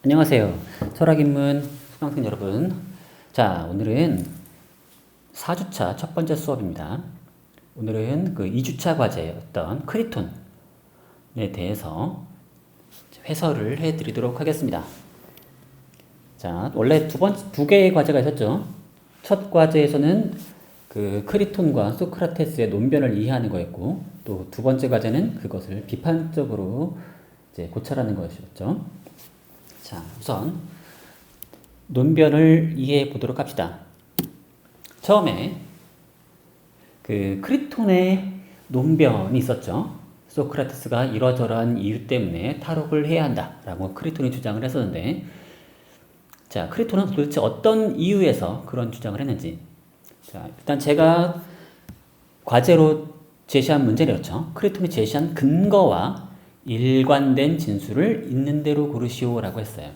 안녕하세요. 철학인문 수강생 여러분. 자, 오늘은 4주차 첫 번째 수업입니다. 오늘은 그 2주차 과제였던 크리톤에 대해서 해설을 해드리도록 하겠습니다. 자, 원래 두 개의 과제가 있었죠. 첫 과제에서는 그 크리톤과 소크라테스의 논변을 이해하는 거였고, 또 두 번째 과제는 그것을 비판적으로 이제 고찰하는 것이었죠. 자, 우선 논변을 이해해 보도록 합시다. 처음에 그 크리톤의 논변이 있었죠. 소크라테스가 이러저러한 이유 때문에 탈옥을 해야 한다라고 크리톤이 주장을 했었는데, 자, 크리톤은 도대체 어떤 이유에서 그런 주장을 했는지. 자, 일단 제가 과제로 제시한 문제였죠. 크리톤이 제시한 근거와 일관된 진술을 있는 대로 고르시오라고 했어요.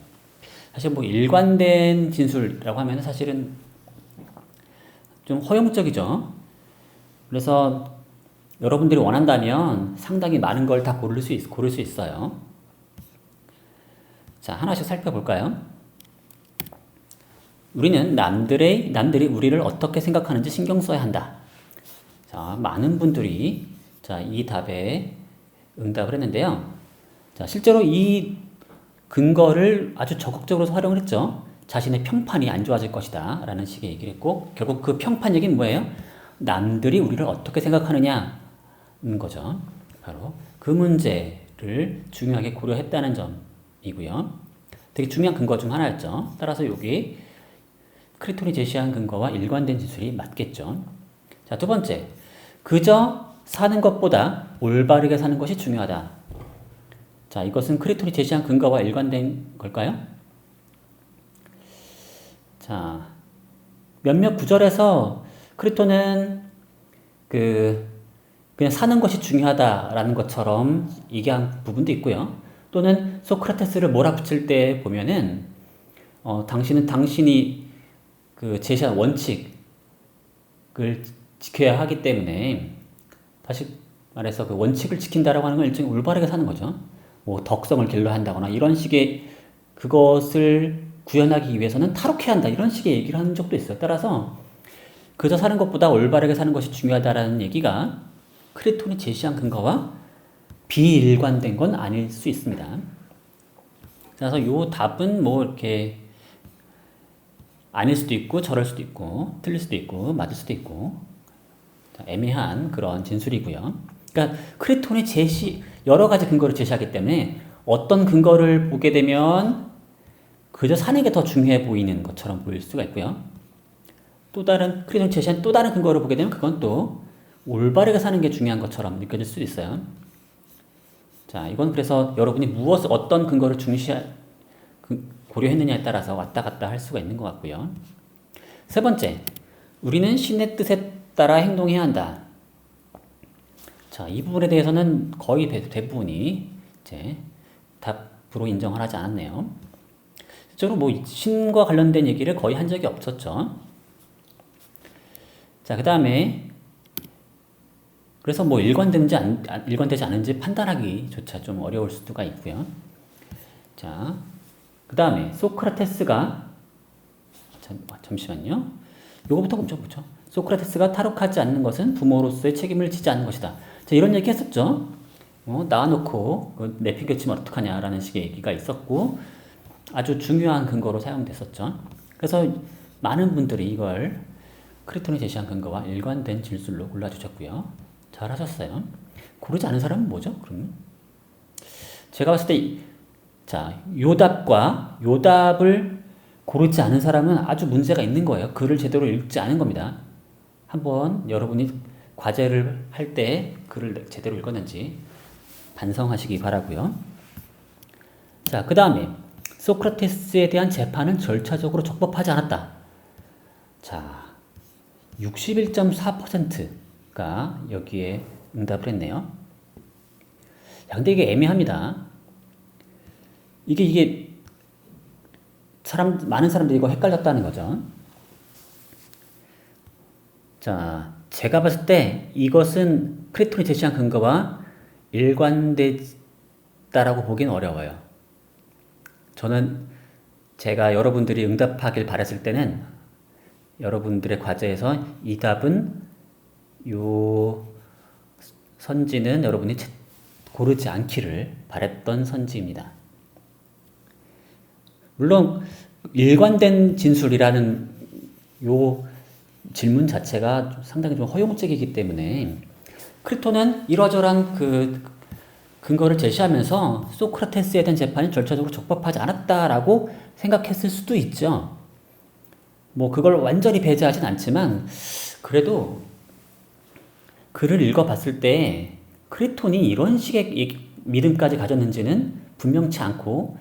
사실 뭐 일관된 진술이라고 하면 사실은 좀 허용적이죠. 그래서 여러분들이 원한다면 상당히 많은 걸 다 고를 수 있어요. 자, 하나씩 살펴볼까요? 우리는 남들이 우리를 어떻게 생각하는지 신경 써야 한다. 자, 많은 분들이 이 답에 응답을 했는데요. 자, 실제로 이 근거를 아주 적극적으로 활용을 했죠. 자신의 평판이 안 좋아질 것이다 라는 식의 얘기를 했고, 결국 그 평판 얘기는 뭐예요? 남들이 우리를 어떻게 생각하느냐는 거죠. 바로 그 문제를 중요하게 고려했다는 점이고요. 되게 중요한 근거 중 하나였죠. 따라서 여기 크리톤이 제시한 근거와 일관된 진술이 맞겠죠. 자, 두 번째, 그저 사는 것보다 올바르게 사는 것이 중요하다. 자, 이것은 크리톤이 제시한 근거와 일관된 걸까요? 자, 몇몇 구절에서 크리톤은 그냥 사는 것이 중요하다라는 것처럼 얘기한 부분도 있고요. 또는 소크라테스를 몰아붙일 때 보면은 당신이 그 제시한 원칙을 지켜야 하기 때문에, 다시 말해서 그 원칙을 지킨다라고 하는 건 일종의 올바르게 사는 거죠. 뭐 덕성을 길러야 한다거나 이런 식의 그것을 구현하기 위해서는 탈옥해야 한다 이런 식의 얘기를 하는 적도 있어요. 따라서 그저 사는 것보다 올바르게 사는 것이 중요하다라는 얘기가 크리톤이 제시한 근거와 비일관된 건 아닐 수 있습니다. 그래서 이 답은 뭐 이렇게 아닐 수도 있고 저럴 수도 있고 틀릴 수도 있고 맞을 수도 있고 애매한 그런 진술이고요. 그러니까 크리톤이 여러 가지 근거를 제시하기 때문에 어떤 근거를 보게 되면 그저 사는 게 더 중요해 보이는 것처럼 보일 수가 있고요. 크리톤이 제시한 또 다른 근거를 보게 되면 그건 또 올바르게 사는 게 중요한 것처럼 느껴질 수도 있어요. 자, 이건 그래서 여러분이 어떤 근거를 고려했느냐에 따라서 왔다 갔다 할 수가 있는 것 같고요. 세 번째, 우리는 신의 뜻에 따라 행동해야 한다. 자, 이 부분에 대해서는 거의 대부분이 이제 답으로 인정을 하지 않았네요. 실제로 뭐 신과 관련된 얘기를 거의 한 적이 없었죠. 자, 그 다음에 그래서 뭐 일관되지 않은지 판단하기조차 좀 어려울 수가 있고요. 자, 그 다음에 소크라테스가 잠시만요. 요거부터 먼저 보죠. 소크라테스가 탈옥하지 않는 것은 부모로서의 책임을 지지 않는 것이다. 자, 이런 얘기 했었죠. 낳아놓고 내팽개치면 어떡하냐라는 식의 얘기가 있었고, 아주 중요한 근거로 사용됐었죠. 그래서 많은 분들이 이걸 크리톤이 제시한 근거와 일관된 진술로 골라주셨고요. 잘 하셨어요. 고르지 않은 사람은 뭐죠? 그러면 제가 봤을 때 요답을 고르지 않은 사람은 아주 문제가 있는 거예요. 글을 제대로 읽지 않은 겁니다. 한번 여러분이 과제를 할 때 글을 제대로 읽었는지 반성하시기 바라고요. 자, 그 다음에 소크라테스에 대한 재판은 절차적으로 적법하지 않았다. 자, 61.4%가 여기에 응답을 했네요. 근데 이게 애매합니다. 이게 많은 사람들이 이거 헷갈렸다는 거죠. 자, 제가 봤을 때 이것은 크리톤이 제시한 근거와 일관되다라고 보기는 어려워요. 저는 제가 여러분들이 응답하길 바랬을 때는 여러분들의 과제에서 이 답은 요 선지는 여러분이 고르지 않기를 바랬던 선지입니다. 물론 일관된 진술이라는 요 질문 자체가 상당히 좀 허용적이기 때문에 크리톤은 이러저러한 그 근거를 제시하면서 소크라테스에 대한 재판이 절차적으로 적법하지 않았다라고 생각했을 수도 있죠. 뭐 그걸 완전히 배제하진 않지만 그래도 글을 읽어봤을 때 크리톤이 이런 식의 믿음까지 가졌는지는 분명치 않아요.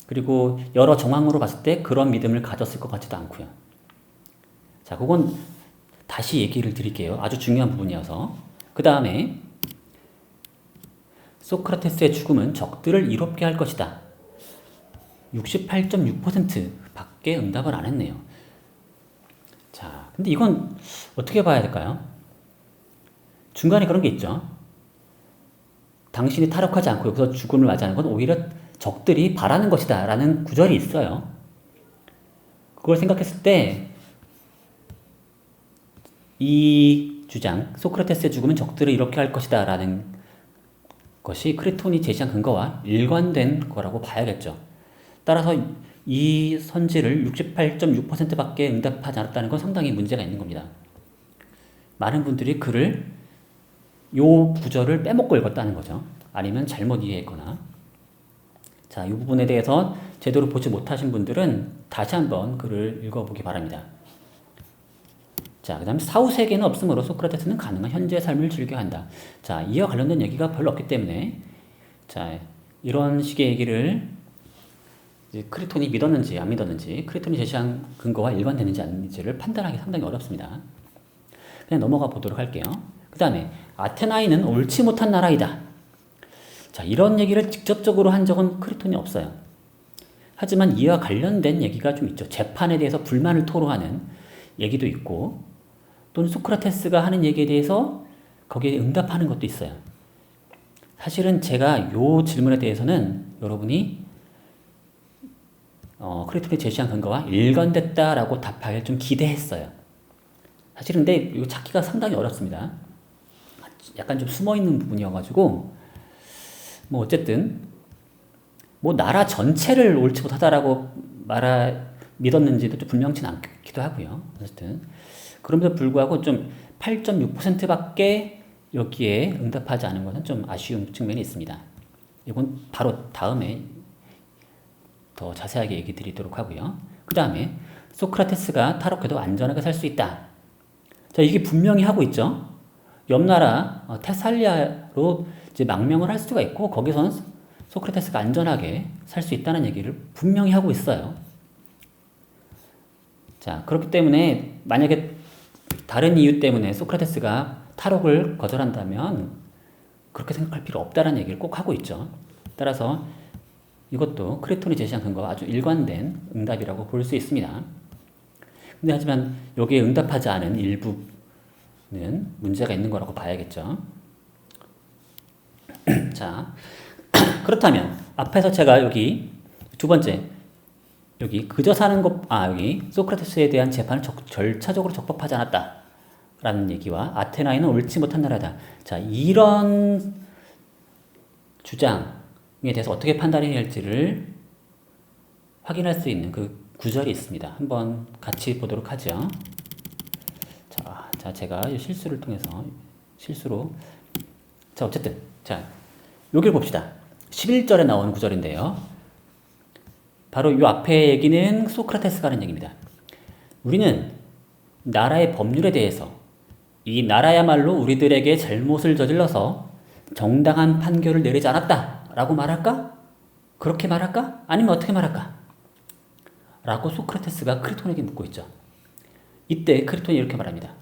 그리고 여러 정황으로 봤을 때 그런 믿음을 가졌을 것 같지도 않고요. 자, 그건 다시 얘기를 드릴게요. 아주 중요한 부분이어서. 그 다음에 소크라테스의 죽음은 적들을 이롭게 할 것이다. 68.6% 밖에 응답을 안 했네요. 자, 근데 이건 어떻게 봐야 될까요? 중간에 그런 게 있죠. 당신이 탈옥하지 않고 여기서 죽음을 맞이하는 건 오히려 적들이 바라는 것이다 라는 구절이 있어요. 그걸 생각했을 때 이 주장, 소크라테스의 죽음은 적들을 이렇게 할 것이다 라는 것이 크리톤이 제시한 근거와 일관된 거라고 봐야겠죠. 따라서 이 선지를 68.6% 밖에 응답하지 않았다는 건 상당히 문제가 있는 겁니다. 많은 분들이 글을 요 구절을 빼먹고 읽었다는 거죠. 아니면 잘못 이해했거나. 자, 이 부분에 대해서 제대로 보지 못하신 분들은 다시 한번 글을 읽어보기 바랍니다. 자, 그 다음에 사후세계는 없으므로 소크라테스는 가능한 현재의 삶을 즐겨야 한다. 자, 이와 관련된 얘기가 별로 없기 때문에 자, 이런 식의 얘기를 크리톤이 믿었는지 안 믿었는지, 크리톤이 제시한 근거와 일관되는지 아닌지를 판단하기 상당히 어렵습니다. 그냥 넘어가 보도록 할게요. 그 다음에 아테나이는 옳지 못한 나라이다. 자, 이런 얘기를 직접적으로 한 적은 크리톤이 없어요. 하지만 이와 관련된 얘기가 좀 있죠. 재판에 대해서 불만을 토로하는 얘기도 있고, 또는 소크라테스가 하는 얘기에 대해서 거기에 응답하는 것도 있어요. 사실은 제가 요 질문에 대해서는 여러분이 크리톤이 제시한 근거와 일관됐다라고 답하길 좀 기대했어요. 사실 근데 이거 찾기가 상당히 어렵습니다. 약간 좀 숨어있는 부분이어가지고 뭐 어쨌든 뭐 나라 전체를 옳지 못하다라고 믿었는지도 좀 분명치 않기도 하고요. 어쨌든 그럼에도 불구하고 좀 8.6%밖에 여기에 응답하지 않은 것은 좀 아쉬운 측면이 있습니다. 이건 바로 다음에 더 자세하게 얘기 드리도록 하고요. 그 다음에 소크라테스가 탈옥해도 안전하게 살 수 있다. 자, 이게 분명히 하고 있죠. 옆 나라 테살리아로 이제 망명을 할 수가 있고 거기서는 소크라테스가 안전하게 살 수 있다는 얘기를 분명히 하고 있어요. 자, 그렇기 때문에 만약에 다른 이유 때문에 소크라테스가 탈옥을 거절한다면 그렇게 생각할 필요 없다는 얘기를 꼭 하고 있죠. 따라서 이것도 크리톤이 제시한 근거와 아주 일관된 응답이라고 볼 수 있습니다. 근데 하지만 여기에 응답하지 않은 일부는 문제가 있는 거라고 봐야겠죠. 자, 그렇다면 앞에서 제가 여기 두 번째 여기 그저 사는 것, 여기 소크라테스에 대한 재판을 절차적으로 적법하지 않았다 라는 얘기와 아테나이는 옳지 못한 나라다. 자, 이런 주장에 대해서 어떻게 판단해야 할지를 확인할 수 있는 그 구절이 있습니다. 한번 같이 보도록 하죠. 자, 제가 실수를 통해서 자, 어쨌든 자, 여기를 봅시다. 11절에 나오는 구절인데요. 바로 이 앞에 얘기는 소크라테스가 하는 얘기입니다. 우리는 나라의 법률에 대해서 이 나라야말로 우리들에게 잘못을 저질러서 정당한 판결을 내리지 않았다 라고 말할까? 그렇게 말할까? 아니면 어떻게 말할까? 라고 소크라테스가 크리톤에게 묻고 있죠. 이때 크리톤이 이렇게 말합니다.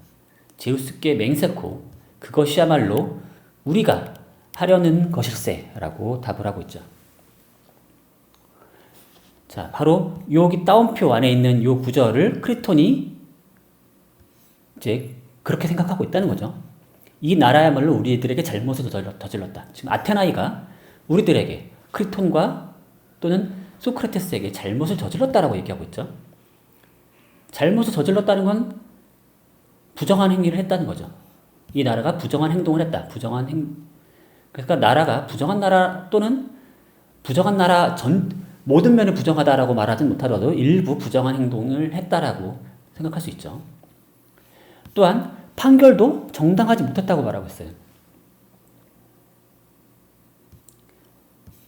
제우스께 맹세코 그것이야말로 우리가 하려는 것일세 라고 답을 하고 있죠. 자, 바로 여기 따옴표 안에 있는 이 구절을 크리톤이 이제 그렇게 생각하고 있다는 거죠. 이 나라야말로 우리들에게 잘못을 저질렀다. 지금 아테나이가 우리들에게 크리톤과 또는 소크라테스에게 잘못을 저질렀다라고 얘기하고 있죠. 잘못을 저질렀다는 건 부정한 행위를 했다는 거죠. 이 나라가 부정한 행동을 했다. 그러니까 나라가 부정한 나라 또는 부정한 나라 모든 면이 부정하다라고 말하진 못하더라도 일부 부정한 행동을 했다라고 생각할 수 있죠. 또한 판결도 정당하지 못했다고 말하고 있어요.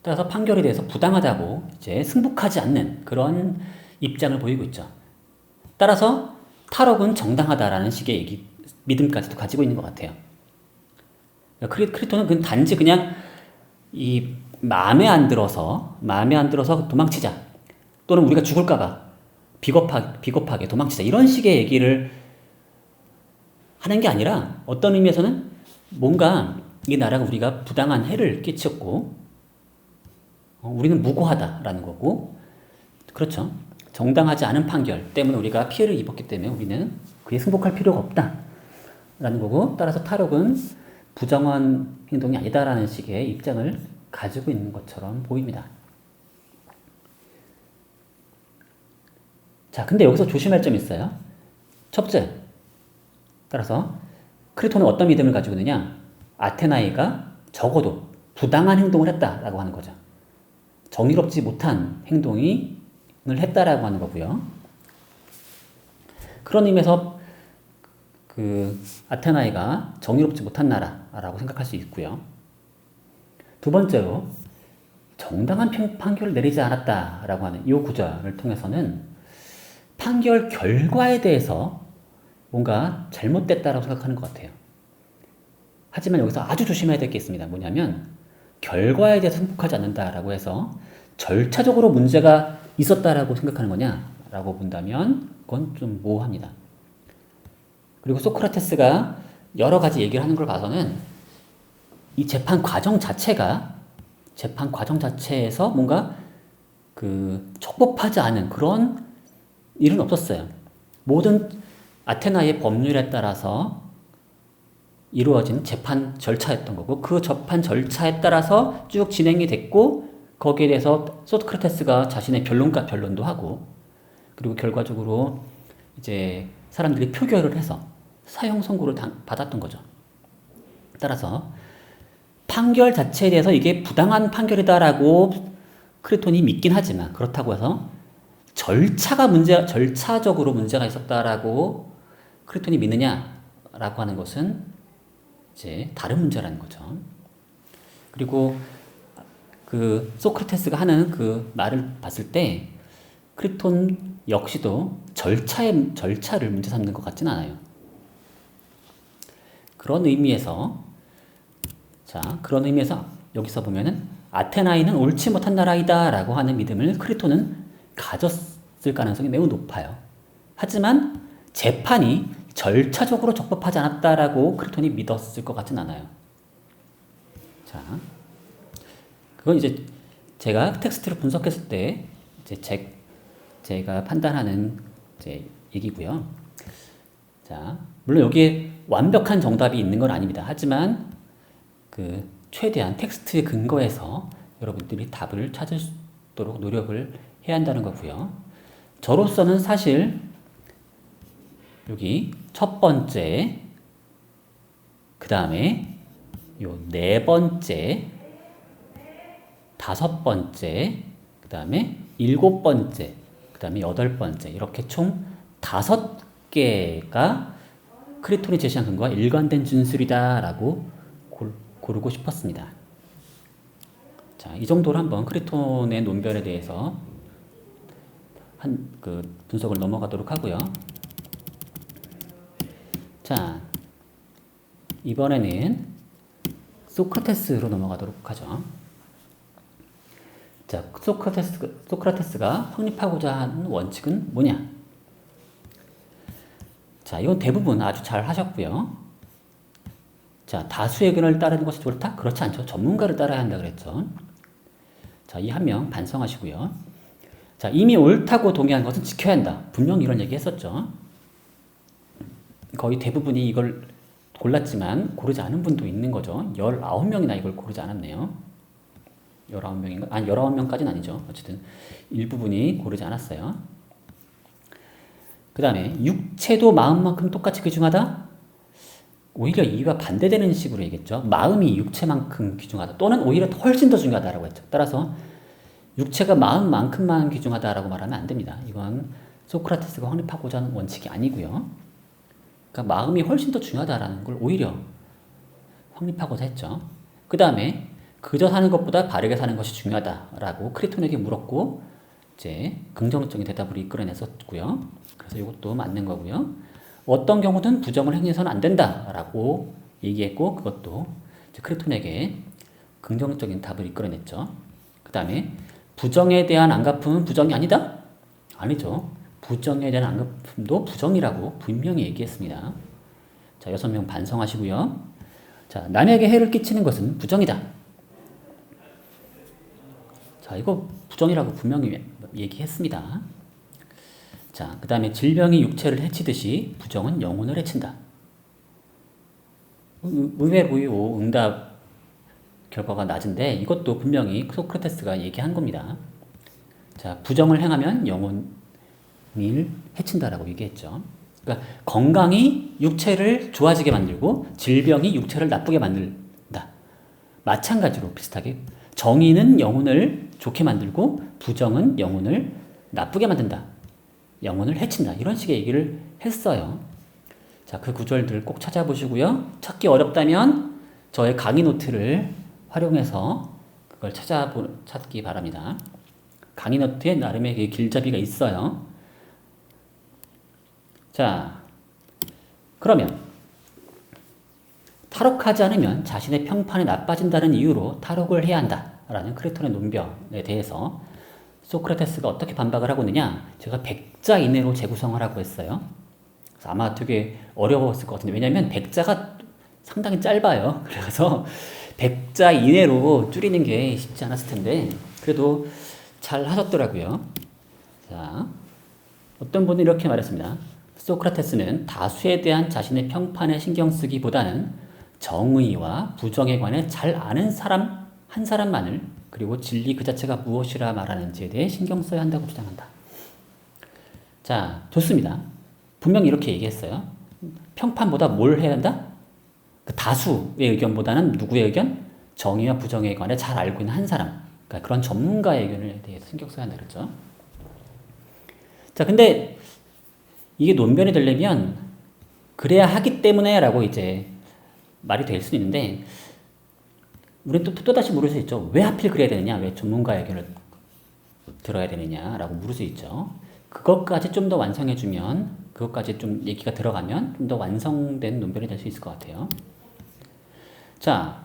따라서 판결에 대해서 부당하다고 이제 승복하지 않는 그런 입장을 보이고 있죠. 따라서 탈옥은 정당하다라는 식의 믿음까지도 가지고 있는 것 같아요. 크리톤은 단지 그냥 이 마음에 안 들어서 도망치자 또는 우리가 죽을까봐 비겁하게 도망치자 이런 식의 얘기를 하는 게 아니라 어떤 의미에서는 뭔가 이 나라가 우리가 부당한 해를 끼쳤고 우리는 무고하다라는 거고 그렇죠. 정당하지 않은 판결 때문에 우리가 피해를 입었기 때문에 우리는 그에 승복할 필요가 없다라는 거고 따라서 탈옥은 부정한 행동이 아니다라는 식의 입장을 가지고 있는 것처럼 보입니다. 자, 근데 여기서 조심할 점이 있어요. 첫째, 따라서 크리톤은 어떤 믿음을 가지고 있느냐? 아테나이가 적어도 부당한 행동을 했다라고 하는 거죠. 정의롭지 못한 행동을 했다라고 하는 거고요. 그런 의미에서 아테나이가 정의롭지 못한 나라라고 생각할 수 있고요. 두 번째로 정당한 판결을 내리지 않았다라고 하는 이 구절을 통해서는 판결 결과에 대해서 뭔가 잘못됐다라고 생각하는 것 같아요. 하지만 여기서 아주 조심해야 될 게 있습니다. 뭐냐면 결과에 대해서 승복하지 않는다라고 해서 절차적으로 문제가 있었다라고 생각하는 거냐라고 본다면 그건 좀 모호합니다. 그리고 소크라테스가 여러 가지 얘기를 하는 걸 봐서는 이 재판 과정 자체에서 뭔가 촉법하지 않은 그런 일은 없었어요. 모든 아테나의 법률에 따라서 이루어진 재판 절차였던 거고 그 재판 절차에 따라서 쭉 진행이 됐고 거기에 대해서 소크라테스가 자신의 변론도 하고 그리고 결과적으로 이제 사람들이 표결을 해서 사형 선고를 받았던 거죠. 따라서 판결 자체에 대해서 이게 부당한 판결이다라고 크리톤이 믿긴 하지만 그렇다고 해서 절차적으로 문제가 있었다라고 크리톤이 믿느냐라고 하는 것은 이제 다른 문제라는 거죠. 그리고 소크라테스가 하는 그 말을 봤을 때 크리톤 역시도 절차를 문제 삼는 것 같진 않아요. 그런 의미에서 여기서 보면은 아테나이는 옳지 못한 나라이다라고 하는 믿음을 크리톤은 가졌을 가능성이 매우 높아요. 하지만 재판이 절차적으로 적법하지 않았다라고 크리톤이 믿었을 것 같진 않아요. 자, 그건 이제 제가 텍스트를 분석했을 때 이제 제가 판단하는 이제 얘기고요. 자, 물론 여기에 완벽한 정답이 있는 건 아닙니다. 하지만 최대한 텍스트의 근거에서 여러분들이 답을 찾을 수 있도록 노력을 해야 한다는 거고요. 저로서는 사실 여기 첫 번째, 그 다음에 요 네 번째, 다섯 번째, 그 다음에 일곱 번째, 그 다음에 여덟 번째 이렇게 총 5개가 크리톤이 제시한 근거와 일관된 진술이다라고 고르고 싶었습니다. 자, 이 정도로 한번 크리톤의 논변에 대해서 분석을 넘어가도록 하고요. 자, 이번에는 소크라테스로 넘어가도록 하죠. 자, 소크라테스가 확립하고자 하는 원칙은 뭐냐? 자, 이건 대부분 아주 잘 하셨고요. 자, 다수의 의견을 따르는 것이 옳다? 그렇지 않죠. 전문가를 따라야 한다 그랬죠. 자, 이 한 명 반성하시고요. 자, 이미 옳다고 동의한 것은 지켜야 한다. 분명히 이런 얘기 했었죠. 거의 대부분이 이걸 골랐지만 고르지 않은 분도 있는 거죠. 19명이나 이걸 고르지 않았네요. 19명인가? 아니, 19명까지는 아니죠. 어쨌든 일부분이 고르지 않았어요. 그 다음에 육체도 마음만큼 똑같이 귀중하다? 오히려 이와 반대되는 식으로 얘기했죠. 마음이 육체만큼 귀중하다. 또는 오히려 훨씬 더 중요하다라고 했죠. 따라서 육체가 마음만큼만 귀중하다라고 말하면 안 됩니다. 이건 소크라테스가 확립하고자 하는 원칙이 아니고요. 그러니까 마음이 훨씬 더 중요하다라는 걸 오히려 확립하고자 했죠. 그 다음에 그저 사는 것보다 바르게 사는 것이 중요하다라고 크리톤에게 물었고 이제 긍정적인 대답을 이끌어냈었고요. 그래서 이것도 맞는 거고요. 어떤 경우든 부정을 행해서는 안 된다라고 얘기했고 그것도 이제 크리톤에게 긍정적인 답을 이끌어냈죠. 그 다음에 부정에 대한 안갚음은 부정이 아니다? 아니죠. 부정에 대한 안갚음도 부정이라고 분명히 얘기했습니다. 자, 6명 반성하시고요. 자, 남에게 해를 끼치는 것은 부정이다. 자, 이거 부정이라고 분명히 얘기했습니다. 자, 그 다음에 질병이 육체를 해치듯이 부정은 영혼을 해친다. 의외로 응답 결과가 낮은데 이것도 분명히 소크라테스가 얘기한 겁니다. 자, 부정을 행하면 영혼을 해친다라고 얘기했죠. 그러니까 건강이 육체를 좋아지게 만들고 질병이 육체를 나쁘게 만든다. 마찬가지로 비슷하게 정의는 영혼을 좋게 만들고 부정은 영혼을 나쁘게 만든다. 영혼을 해친다. 이런 식의 얘기를 했어요. 자, 그 구절들 꼭 찾아보시고요. 찾기 어렵다면 저의 강의 노트를 활용해서 그걸 찾기 바랍니다. 강의 노트에 나름의 길잡이가 있어요. 자, 그러면 탈옥하지 않으면 자신의 평판이 나빠진다는 이유로 탈옥을 해야 한다라는 크리톤의 논변에 대해서 소크라테스가 어떻게 반박을 하고 있느냐? 제가 100자 이내로 재구성을 하고 했어요. 그래서 아마 되게 어려웠을 것 같은데 왜냐하면 100자가 상당히 짧아요. 그래서 100자 이내로 줄이는 게 쉽지 않았을 텐데 그래도 잘 하셨더라고요. 자, 어떤 분은 이렇게 말했습니다. 소크라테스는 다수에 대한 자신의 평판에 신경 쓰기보다는 정의와 부정에 관해 잘 아는 사람 한 사람만을 그리고 진리 그 자체가 무엇이라 말하는지에 대해 신경 써야 한다고 주장한다. 자, 좋습니다. 분명히 이렇게 얘기했어요. 평판보다 뭘 해야 한다? 그 다수의 의견보다는 누구의 의견? 정의와 부정에 관해 잘 알고 있는 한 사람. 그러니까 그런 전문가의 의견에 대해서 신경 써야 한다 그랬죠. 자, 근데 이게 논변이 되려면 그래야 하기 때문에 라고 이제 말이 될 수 있는데 우리는 또다시 물을 수 있죠. 왜 하필 그래야 되느냐? 왜 전문가의 의견을 들어야 되느냐라고 물을 수 있죠. 그것까지 좀 더 완성해주면 그것까지 좀 얘기가 들어가면 좀 더 완성된 논변이 될 수 있을 것 같아요. 자,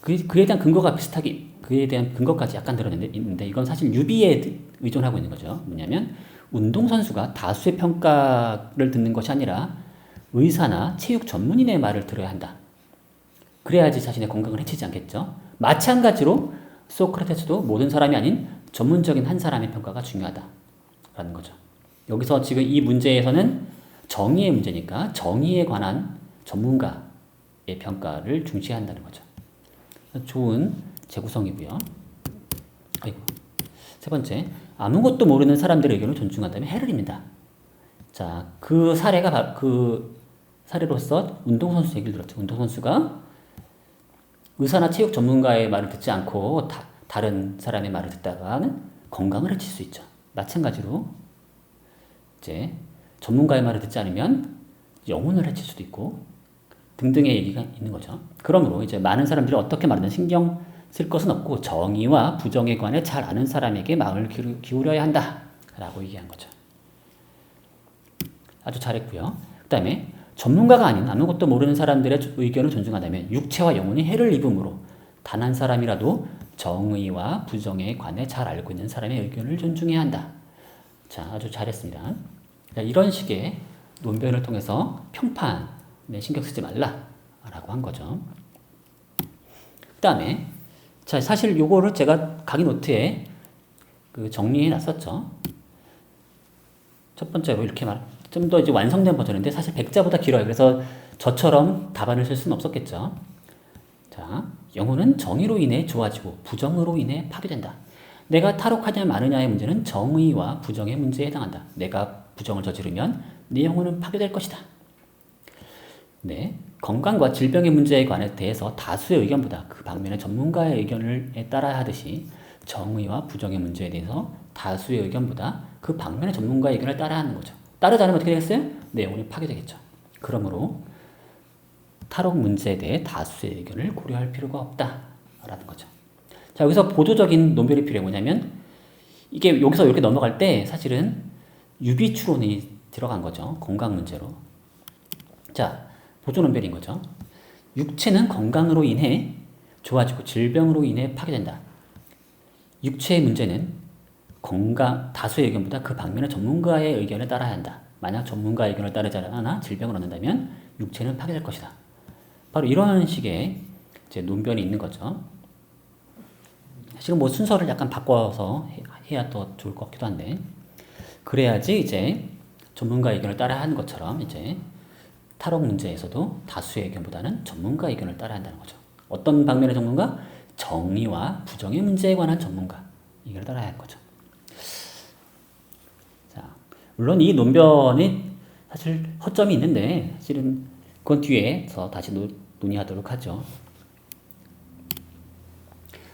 그에 대한 근거가 비슷하게 그에 대한 근거까지 약간 들어있는데 이건 사실 유비에 의존하고 있는 거죠. 뭐냐면 운동선수가 다수의 평가를 듣는 것이 아니라 의사나 체육 전문인의 말을 들어야 한다. 그래야지 자신의 건강을 해치지 않겠죠. 마찬가지로 소크라테스도 모든 사람이 아닌 전문적인 한 사람의 평가가 중요하다라는 거죠. 여기서 지금 이 문제에서는 정의의 문제니까 정의에 관한 전문가의 평가를 중시한다는 거죠. 좋은 재구성이고요. 아이고. 세 번째, 아무것도 모르는 사람들의 의견을 존중한다면 해를입니다. 자, 그 사례로서 운동선수 얘기를 들었죠. 운동선수가 의사나 체육 전문가의 말을 듣지 않고 다른 사람의 말을 듣다가는 건강을 해칠 수 있죠. 마찬가지로 이제 전문가의 말을 듣지 않으면 영혼을 해칠 수도 있고 등등의 얘기가 있는 거죠. 그러므로 이제 많은 사람들이 어떻게 말하든 신경 쓸 것은 없고 정의와 부정에 관해 잘 아는 사람에게 마음을 기울여야 한다라고 얘기한 거죠. 아주 잘했고요. 그 다음에 전문가가 아닌 아무것도 모르는 사람들의 의견을 존중한다면 육체와 영혼이 해를 입음으로 단 한 사람이라도 정의와 부정에 관해 잘 알고 있는 사람의 의견을 존중해야 한다. 자, 아주 잘했습니다. 이런 식의 논변을 통해서 평판에 신경 쓰지 말라라고 한 거죠. 그 다음에 자, 사실 요거를 제가 강의 노트에 정리해 놨었죠. 첫 번째로 이렇게 좀 더 이제 완성된 버전인데 사실 100자보다 길어요. 그래서 저처럼 답안을 쓸 수는 없었겠죠. 자, 영혼은 정의로 인해 좋아지고 부정으로 인해 파괴된다. 내가 탈옥하냐 마느냐의 문제는 정의와 부정의 문제에 해당한다. 내가 부정을 저지르면 네 영혼은 파괴될 것이다. 네, 건강과 질병의 문제에 관해 대해서 다수의 의견보다 그 방면의 전문가의 의견을 따라야 하듯이 정의와 부정의 문제에 대해서 다수의 의견보다 그 방면의 전문가의 의견을 따라야 하는 거죠. 따르지 않으면 어떻게 되겠어요? 내 영혼이 파괴되겠죠. 그러므로 탈옥 문제에 대해 다수의 의견을 고려할 필요가 없다라는 거죠. 자, 여기서 보조적인 논별이 필요해. 뭐냐면 이게 여기서 이렇게 넘어갈 때 사실은 유비 추론이 들어간 거죠. 건강 문제로. 자, 보조 논별인 거죠. 육체는 건강으로 인해 좋아지고 질병으로 인해 파괴된다. 육체의 문제는 다수의 의견보다 그 방면의 전문가의 의견을 따라야 한다. 만약 전문가의 의견을 따르지 않아 질병을 얻는다면 육체는 파괴될 것이다. 바로 이런 식의 이제 논변이 있는 거죠. 사실은 뭐 순서를 약간 바꿔서 해야 더 좋을 것 같기도 한데, 그래야지 이제 전문가 의견을 따라야 하는 것처럼 이제 탈옥 문제에서도 다수의 의견보다는 전문가 의견을 따라야 한다는 거죠. 어떤 방면의 전문가? 정의와 부정의 문제에 관한 전문가 의견을 따라야 하는 거죠. 자, 물론 이 논변이 사실 허점이 있는데 사실은 그건 뒤에서 다시 논의하도록 하죠.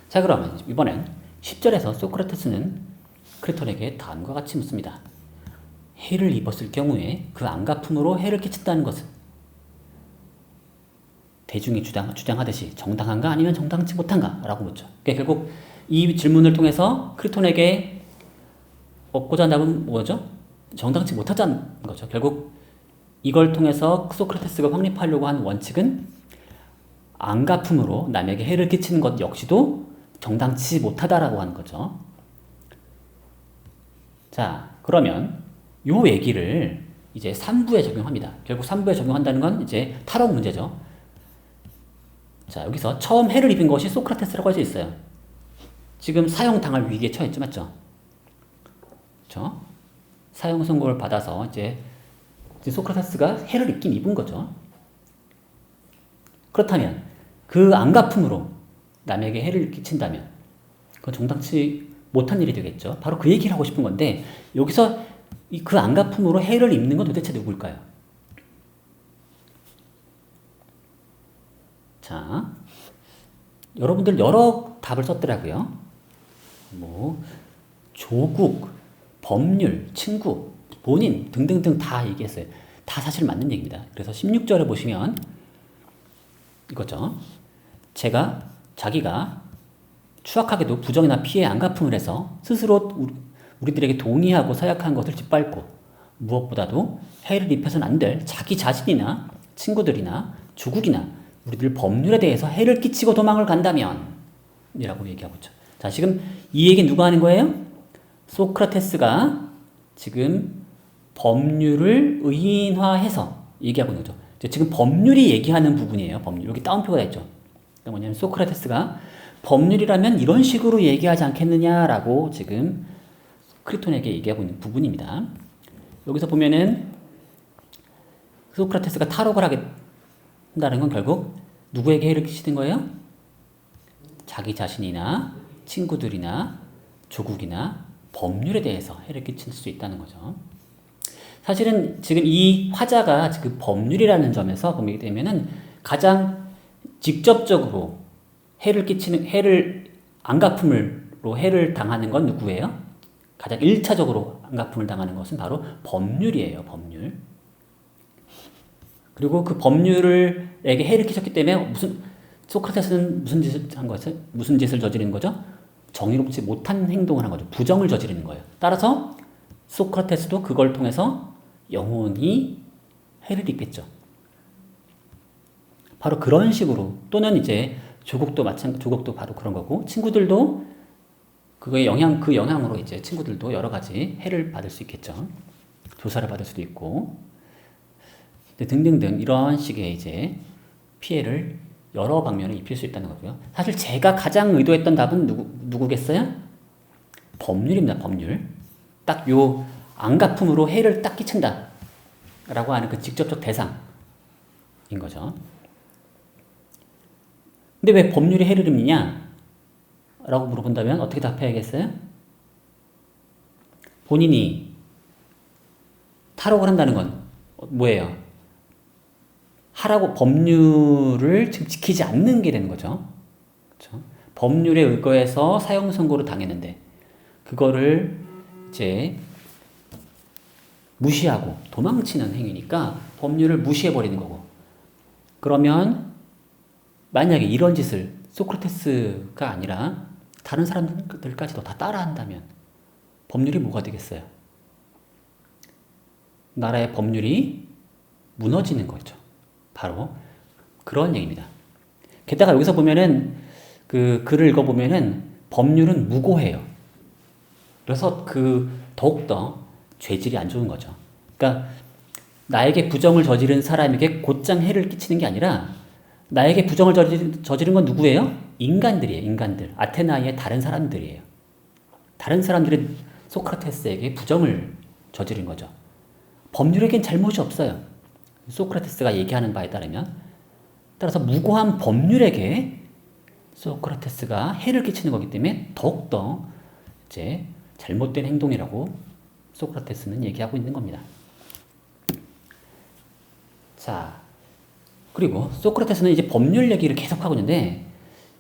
자, 그러면 이번엔 10절에서 소크라테스는 크리톤에게 다음과 같이 묻습니다. 해를 입었을 경우에 그 안가품으로 해를 끼친다는 것은 대중이 주장하듯이 정당한가 아니면 정당치 못한가? 라고 묻죠. 그러니까 결국 이 질문을 통해서 크리톤에게 얻고자 한 답은 뭐죠? 정당치 못하자는 거죠. 결국 이걸 통해서 소크라테스가 확립하려고 한 원칙은 안가품으로 남에게 해를 끼치는 것 역시도 정당치 못하다라고 하는 거죠. 자, 그러면 요 얘기를 이제 3부에 적용합니다. 결국 3부에 적용한다는 건 이제 탈옥 문제죠. 자, 여기서 처음 해를 입은 것이 소크라테스라고 할 수 있어요. 지금 사형당할 위기에 처했죠, 맞죠? 그렇죠? 사형 선고를 받아서 이제 소크라테스가 해를 입긴 입은 거죠. 그렇다면 그 안가품으로 남에게 해를 끼친다면 그건 정당치 못한 일이 되겠죠. 바로 그 얘기를 하고 싶은 건데 여기서 그 안가품으로 해를 입는 건 도대체 누굴까요? 자, 여러분들 여러 답을 썼더라고요. 뭐 조국, 법률, 친구, 본인 등등등 다 얘기했어요. 다 사실 맞는 얘기입니다. 그래서 16절에 보시면 이거죠. 자기가 추악하게도 부정이나 피해 안가품을 해서 스스로 우리들에게 동의하고 서약한 것을 짓밟고 무엇보다도 해를 입혀서는 안 될 자기 자신이나 친구들이나 조국이나 우리들 법률에 대해서 해를 끼치고 도망을 간다면 이라고 얘기하고 있죠. 자, 지금 이 얘기 누가 하는 거예요? 소크라테스가 지금 법률을 의인화해서 얘기하고 있는 거죠. 지금 법률이 얘기하는 부분이에요. 법률. 여기 따옴표가 있죠. 그러니까 뭐냐면 소크라테스가 법률이라면 이런 식으로 얘기하지 않겠느냐라고 지금 크리톤에게 얘기하고 있는 부분입니다. 여기서 보면은 소크라테스가 탈옥을 한다는 건 결국 누구에게 해를 끼치는 거예요? 자기 자신이나 친구들이나 조국이나 법률에 대해서 해를 끼칠 수 있다는 거죠. 사실은 지금 이 화자가 지금 법률이라는 점에서 보게 되면은 가장 직접적으로 안가품으로 해를 당하는 건 누구예요? 가장 1차적으로 안가품을 당하는 것은 바로 법률이에요. 법률. 그리고 그 법률에게 해를 끼쳤기 때문에 소크라테스는 무슨 짓을 한 거죠? 무슨 짓을 저지른 거죠? 정의롭지 못한 행동을 한 거죠. 부정을 저지르는 거예요. 따라서 소크라테스도 그걸 통해서 영혼이 해를 입겠죠. 바로 그런 식으로 또는 이제 조국도 바로 그런 거고 친구들도 그 영향으로 이제 친구들도 여러 가지 해를 받을 수 있겠죠. 조사를 받을 수도 있고 등등등 이런 식의 이제 피해를 여러 방면에 입힐 수 있다는 거고요. 사실 제가 가장 의도했던 답은 누구겠어요? 법률입니다. 법률. 딱 요 안가품으로 해를 딱 끼친다 라고 하는 그 직접적 대상인 거죠. 근데 왜 법률이 해를 입느냐? 라고 물어본다면 어떻게 답해야겠어요? 본인이 탈옥을 한다는 건 뭐예요? 하라고 법률을 지금 지키지 않는 게 되는 거죠. 그렇죠? 법률에 의거해서 사형 선고를 당했는데 그거를 이제 무시하고 도망치는 행위니까 법률을 무시해버리는 거고. 그러면 만약에 이런 짓을 소크라테스가 아니라 다른 사람들까지도 다 따라한다면 법률이 뭐가 되겠어요? 나라의 법률이 무너지는 거죠. 바로 그런 얘기입니다. 게다가 여기서 보면은 그 글을 읽어보면은 법률은 무고해요. 그래서 더욱더 죄질이 안 좋은 거죠. 그러니까 나에게 부정을 저지른 사람에게 곧장 해를 끼치는 게 아니라 나에게 부정을 저지른 건 누구예요? 인간들이에요. 인간들. 아테나의 다른 사람들이에요. 다른 사람들이 소크라테스에게 부정을 저지른 거죠. 법률에겐 잘못이 없어요. 소크라테스가 얘기하는 바에 따르면. 따라서 무고한 법률에게 소크라테스가 해를 끼치는 거기 때문에 더욱더 이제 잘못된 행동이라고 소크라테스는 얘기하고 있는 겁니다. 자, 그리고 소크라테스는 이제 법률 얘기를 계속하고 있는데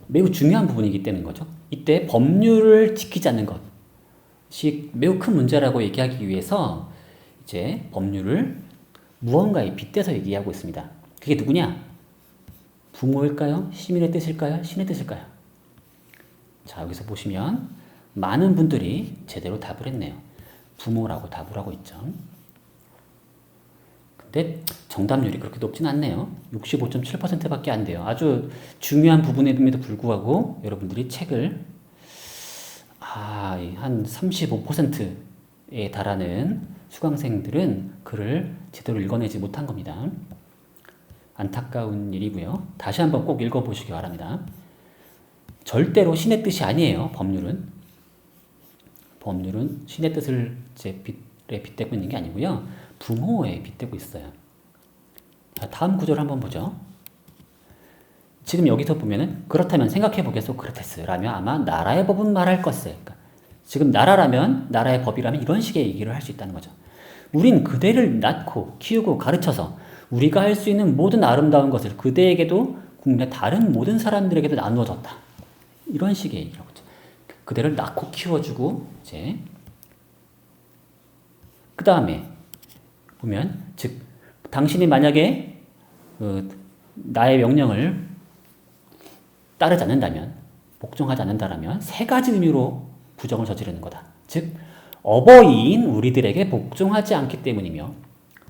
매우 중요한 부분이기 때문인 거죠. 이때 법률을 지키지 않는 것이 매우 큰 문제라고 얘기하기 위해서 이제 법률을 무언가에 빗대서 얘기하고 있습니다. 그게 누구냐? 부모일까요? 시민의 뜻일까요? 신의 뜻일까요? 자, 여기서 보시면 많은 분들이 제대로 답을 했네요. 부모라고 답을 하고 있죠. 근데 정답률이 그렇게 높진 않네요. 65.7%밖에 안 돼요. 아주 중요한 부분임에도 불구하고 여러분들이 책을 한 35%에 달하는 수강생들은 글을 제대로 읽어내지 못한 겁니다. 안타까운 일이고요. 다시 한번 꼭 읽어보시기 바랍니다. 절대로 신의 뜻이 아니에요. 법률은 신의 뜻을 빗대고 있는 게 아니고요. 부모에 빗대고 있어요. 자, 다음 구절 한번 보죠. 지금 여기서 보면은 그렇다면 생각해 보겠소 소크라테스라면 아마 나라의 법은 말할 것을. 그러니까 지금 나라라면 나라의 법이라면 이런 식의 얘기를 할 수 있다는 거죠. 우린 그대를 낳고 키우고 가르쳐서 우리가 할 수 있는 모든 아름다운 것을 그대에게도 국내 다른 모든 사람들에게도 나누어 줬다. 이런 식의 얘기라고 하죠. 그대를 낳고 키워주고 이제 그 다음에 보면 즉 당신이 만약에 나의 명령을 따르지 않는다면 복종하지 않는다라면 세 가지 의미로 부정을 저지르는 거다. 즉 어버이인 우리들에게 복종하지 않기 때문이며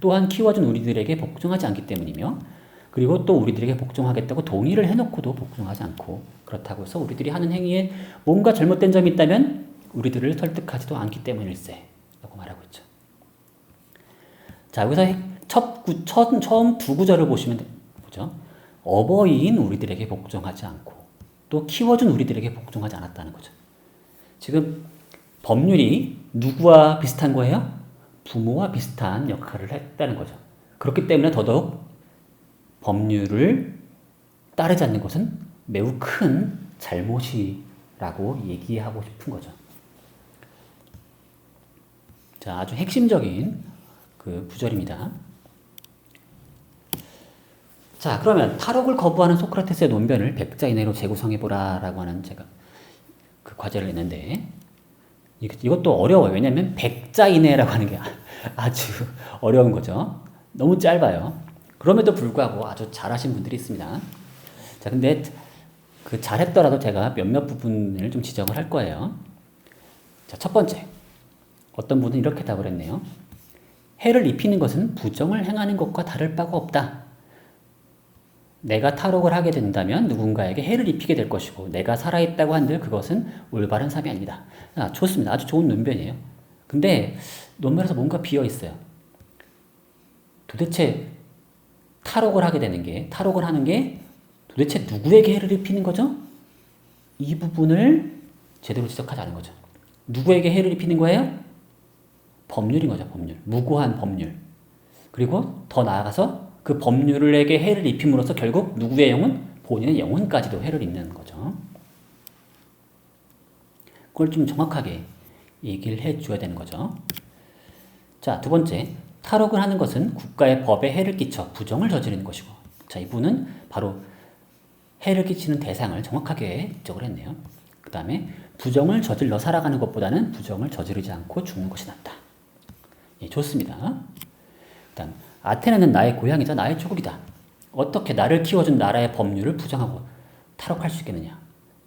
또한 키워준 우리들에게 복종하지 않기 때문이며 그리고 또 우리들에게 복종하겠다고 동의를 해놓고도 복종하지 않고 그렇다고 해서 우리들이 하는 행위에 뭔가 잘못된 점이 있다면 우리들을 설득하지도 않기 때문일세 라고 말하고 있죠. 자, 여기서 처음 두 구절을 보시면 보죠. 어버이인 우리들에게 복종하지 않고 또 키워준 우리들에게 복종하지 않았다는 거죠. 지금 법률이 누구와 비슷한 거예요? 부모와 비슷한 역할을 했다는 거죠. 그렇기 때문에 더더욱 법률을 따르지 않는 것은 매우 큰 잘못이라고 얘기하고 싶은 거죠. 자, 아주 핵심적인 그 구절입니다. 자, 그러면 탈옥을 거부하는 소크라테스의 논변을 100자 이내로 재구성해보라 라고 하는 제가 그 과제를 냈는데 이것도 어려워요. 왜냐하면 100자 이내라고 하는 게 아주 어려운 거죠. 너무 짧아요. 그럼에도 불구하고 아주 잘하신 분들이 있습니다. 자, 근데 그 잘했더라도 제가 몇몇 부분을 좀 지적을 할 거예요. 자, 첫 번째. 어떤 분은 이렇게 답을 했네요. 해를 입히는 것은 부정을 행하는 것과 다를 바가 없다. 내가 탈옥을 하게 된다면 누군가에게 해를 입히게 될 것이고 내가 살아있다고 한들 그것은 올바른 삶이 아니다. 좋습니다. 아주 좋은 논변이에요. 근데 논문에서 뭔가 비어있어요. 도대체 탈옥을 하는 게 도대체 누구에게 해를 입히는 거죠? 이 부분을 제대로 지적하지 않은 거죠. 누구에게 해를 입히는 거예요? 법률인 거죠. 법률. 무고한 법률. 그리고 더 나아가서 그 법률에게 해를 입힘으로써 결국 누구의 영혼? 본인의 영혼까지도 해를 입는 거죠. 그걸 좀 정확하게 얘기를 해줘야 되는 거죠. 자, 두 번째, 탈옥을 하는 것은 국가의 법에 해를 끼쳐 부정을 저지르는 것이고, 자, 이분은 바로 해를 끼치는 대상을 정확하게 지적을 했네요. 그 다음에 부정을 저질러 살아가는 것보다는 부정을 저지르지 않고 죽는 것이 낫다. 예, 좋습니다. 그 다음, 아테네는 나의 고향이자 나의 조국이다. 어떻게 나를 키워준 나라의 법률을 부정하고 탈옥할 수 있겠느냐.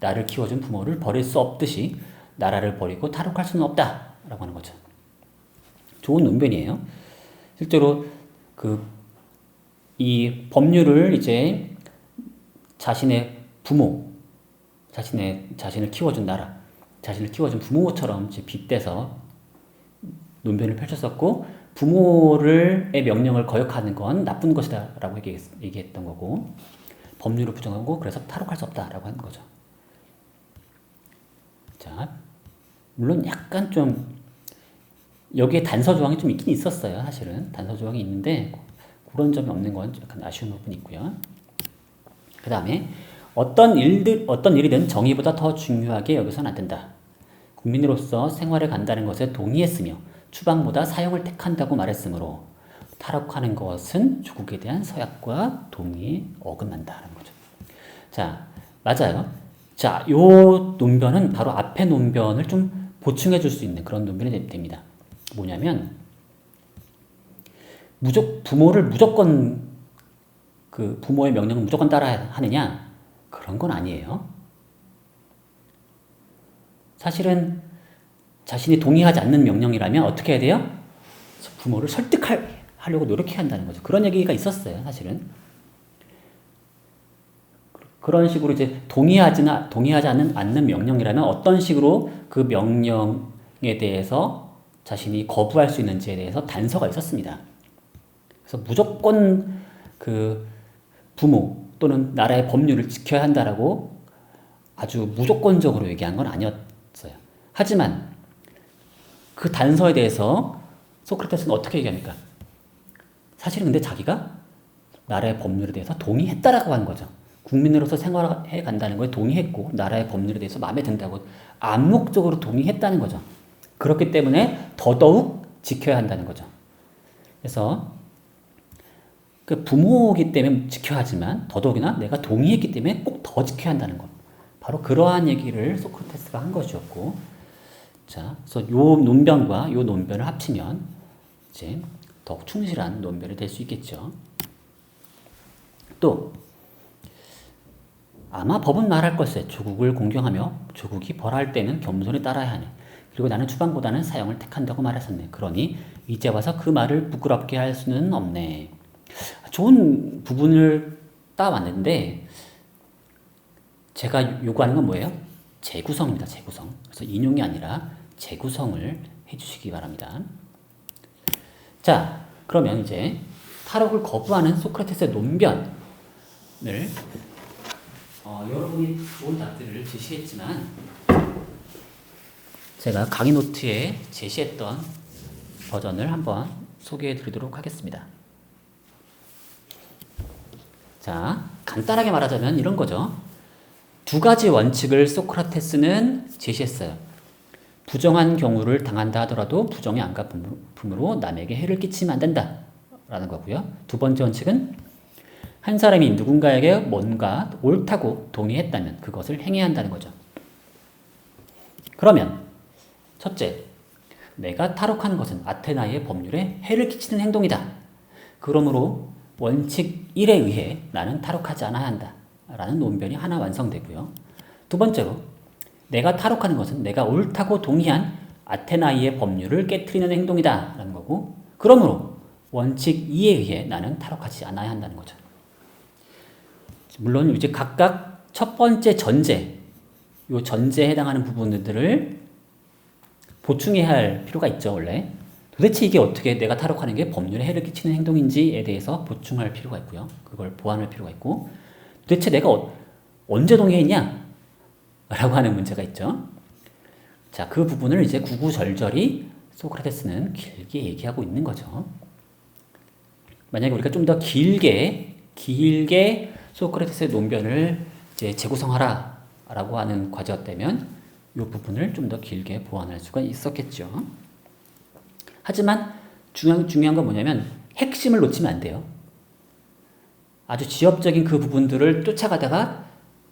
나를 키워준 부모를 버릴 수 없듯이 나라를 버리고 탈옥할 수는 없다. 라고 하는 거죠. 좋은 논변이에요. 실제로 이 법률을 이제 자신의 부모, 자신을 키워준 나라, 자신을 키워준 부모처럼 빗대서 논변을 펼쳤었고, 부모의 명령을 거역하는 건 나쁜 것이다 라고 얘기했던 거고, 법률을 부정하고 그래서 탈옥할 수 없다 라고 하는 거죠. 자, 물론 약간 좀 여기에 단서 조항이 좀 있긴 있었어요. 사실은 단서 조항이 있는데 그런 점이 없는 건 약간 아쉬운 부분이 있고요. 그 다음에 어떤 일이든 정의보다 더 중요하게 여겨서는 안 된다. 국민으로서 생활에 간다는 것에 동의했으며 추방보다 사형을 택한다고 말했으므로 탈옥하는 것은 조국에 대한 서약과 동의에 어긋난다는 거죠. 자, 맞아요. 자, 요 논변은 바로 앞에 논변을 좀 보충해 줄 수 있는 그런 논변이 됩니다. 뭐냐면 부모를 무조건 부모의 명령을 무조건 따라야 하느냐? 그런 건 아니에요. 사실은 자신이 동의하지 않는 명령이라면 어떻게 해야 돼요? 부모를 설득하려고 노력해야 한다는 거죠. 그런 얘기가 있었어요, 사실은. 그런 식으로 이제 동의하지 않는 명령이라면 어떤 식으로 그 명령에 대해서 자신이 거부할 수 있는지에 대해서 단서가 있었습니다. 그래서 무조건 부모 또는 나라의 법률을 지켜야 한다라고 아주 무조건적으로 얘기한 건 아니었어요. 하지만 그 단서에 대해서 소크라테스는 어떻게 얘기합니까? 사실은 근데 자기가 나라의 법률에 대해서 동의했다라고 한 거죠. 국민으로서 생활해 간다는 거에 동의했고 나라의 법률에 대해서 마음에 든다고 암묵적으로 동의했다는 거죠. 그렇기 때문에 더더욱 지켜야 한다는 거죠. 그래서 그 부모이기 때문에 지켜야 하지만 더더욱이나 내가 동의했기 때문에 꼭 더 지켜야 한다는 것. 바로 그러한 얘기를 소크라테스가 한 것이었고, 자, 그래서 요 논변과 요 논변을 합치면 이제 더욱 충실한 논변이 될 수 있겠죠. 또 아마 법은 말할 것에 조국을 공경하며 조국이 벌할 때는 겸손히 따라야 하네. 그리고 나는 추방보다는 사형을 택한다고 말했었네. 그러니 이제 와서 그 말을 부끄럽게 할 수는 없네. 좋은 부분을 따왔는데 제가 요구하는 건 뭐예요? 재구성입니다. 재구성. 그래서 인용이 아니라 재구성을 해주시기 바랍니다. 자, 그러면 이제 탈옥을 거부하는 소크라테스의 논변을 여러분이 좋은 답들을 제시했지만 제가 강의 노트에 제시했던 버전을 한번 소개해 드리도록 하겠습니다. 자, 간단하게 말하자면 이런 거죠. 두 가지 원칙을 소크라테스는 제시했어요. 부정한 경우를 당한다 하더라도 부정의 안갚음으로 남에게 해를 끼치면 안 된다 라는 거고요. 두 번째 원칙은 한 사람이 누군가에게 뭔가 옳다고 동의했다면 그것을 행해야 한다는 거죠. 그러면 첫째, 내가 탈옥하는 것은 아테나의 법률에 해를 끼치는 행동이다. 그러므로 원칙 1에 의해 나는 탈옥하지 않아야 한다 라는 논변이 하나 완성되고요. 두 번째로 내가 탈옥하는 것은 내가 옳다고 동의한 아테나이의 법률을 깨트리는 행동이다 라는 거고, 그러므로 원칙 2에 의해 나는 탈옥하지 않아야 한다는 거죠. 물론 이제 각각 첫 번째 전제, 요 전제에 해당하는 부분들을 보충해야 할 필요가 있죠, 원래. 도대체 이게 어떻게 내가 탈옥하는 게 법률에 해를 끼치는 행동인지에 대해서 보충할 필요가 있고요. 그걸 보완할 필요가 있고, 도대체 내가 언제 동의했냐? 라고 하는 문제가 있죠. 자, 그 부분을 이제 구구절절히 소크라테스는 길게 얘기하고 있는 거죠. 만약에 우리가 좀 더 길게 소크라테스의 논변을 이제 재구성하라 라고 하는 과제였다면 이 부분을 좀 더 길게 보완할 수가 있었겠죠. 하지만 중요한 건 뭐냐면 핵심을 놓치면 안 돼요. 아주 지엽적인 그 부분들을 쫓아가다가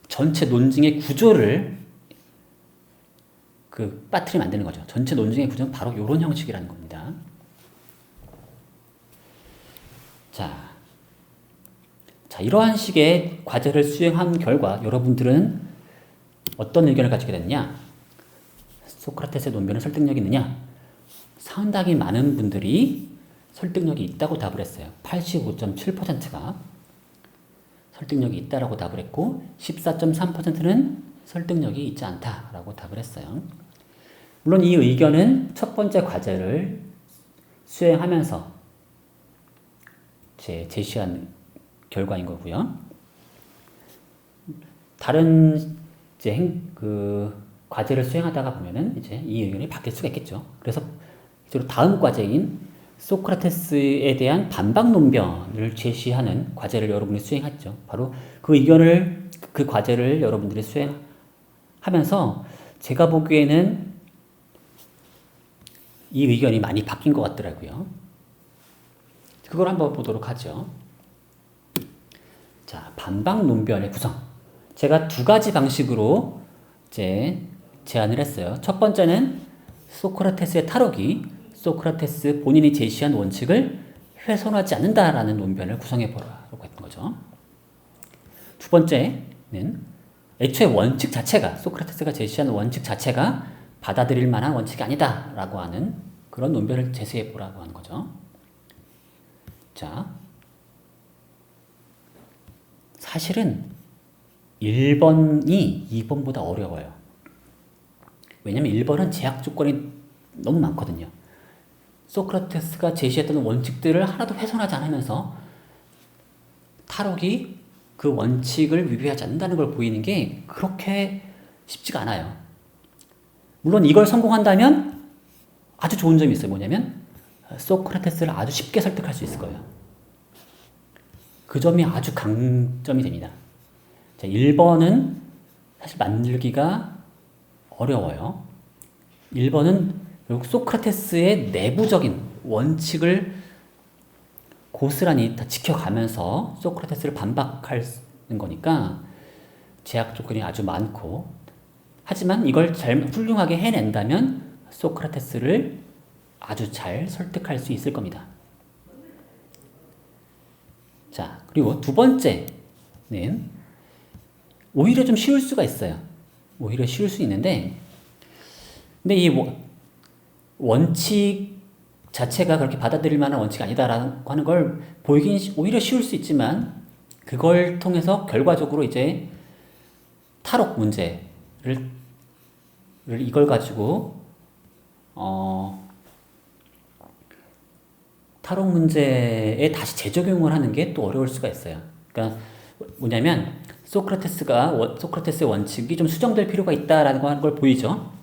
전체 논증의 구조를 빠뜨리면 안 되는 거죠. 전체 논증의 구조는 바로 이런 형식이라는 겁니다. 자, 이러한 식의 과제를 수행한 결과 여러분들은 어떤 의견을 가지게 됐냐? 소크라테스의 논변은 설득력이 있느냐? 상당히 많은 분들이 설득력이 있다고 답을 했어요. 85.7%가 설득력이 있다라고 답을 했고 14.3%는 설득력이 있지 않다라고 답을 했어요. 물론 이 의견은 첫 번째 과제를 수행하면서 제시한 결과인 거고요. 다른 과제를 수행하다가 보면은 이제 이 의견이 바뀔 수가 있겠죠. 그래서 다음 과제인 소크라테스에 대한 반박 논변을 제시하는 과제를 여러분이 수행했죠. 바로 그 과제를 여러분들이 수행하면서 제가 보기에는 이 의견이 많이 바뀐 것 같더라고요. 그걸 한번 보도록 하죠. 자, 반박 논변의 구성. 제가 두 가지 방식으로 제안을 했어요. 첫 번째는 소크라테스의 탈옥이 소크라테스 본인이 제시한 원칙을 훼손하지 않는다라는 논변을 구성해 보라고 했던 거죠. 두 번째는 애초에 원칙 자체가 소크라테스가 제시한 원칙 자체가 받아들일 만한 원칙이 아니다라고 하는 그런 논변을 제시해 보라고 하는 거죠. 자, 사실은 1번이 2번보다 어려워요. 왜냐면 1번은 제약 조건이 너무 많거든요. 소크라테스가 제시했던 원칙들을 하나도 훼손하지 않으면서 탈옥이 그 원칙을 위배하지 않는다는 걸 보이는 게 그렇게 쉽지가 않아요. 물론 이걸 성공한다면 아주 좋은 점이 있어요. 뭐냐면 소크라테스를 아주 쉽게 설득할 수 있을 거예요. 그 점이 아주 강점이 됩니다. 자, 1번은 사실 만들기가 어려워요. 1번은 결국 소크라테스의 내부적인 원칙을 고스란히 다 지켜가면서 소크라테스를 반박하는 거니까 제약 조건이 아주 많고, 하지만 이걸 훌륭하게 해낸다면 소크라테스를 아주 잘 설득할 수 있을 겁니다. 자, 그리고 두 번째는 오히려 좀 쉬울 수가 있어요. 오히려 쉬울 수 있는데, 근데 이 원칙 자체가 그렇게 받아들일 만한 원칙이 아니다라고 하는 걸 보이긴 오히려 쉬울 수 있지만, 그걸 통해서 결과적으로 이제 탈옥 문제를 이걸 가지고 탈옥 문제에 다시 재적용을 하는 게 또 어려울 수가 있어요. 그러니까 뭐냐면 소크라테스의 원칙이 좀 수정될 필요가 있다라는 걸 보이죠.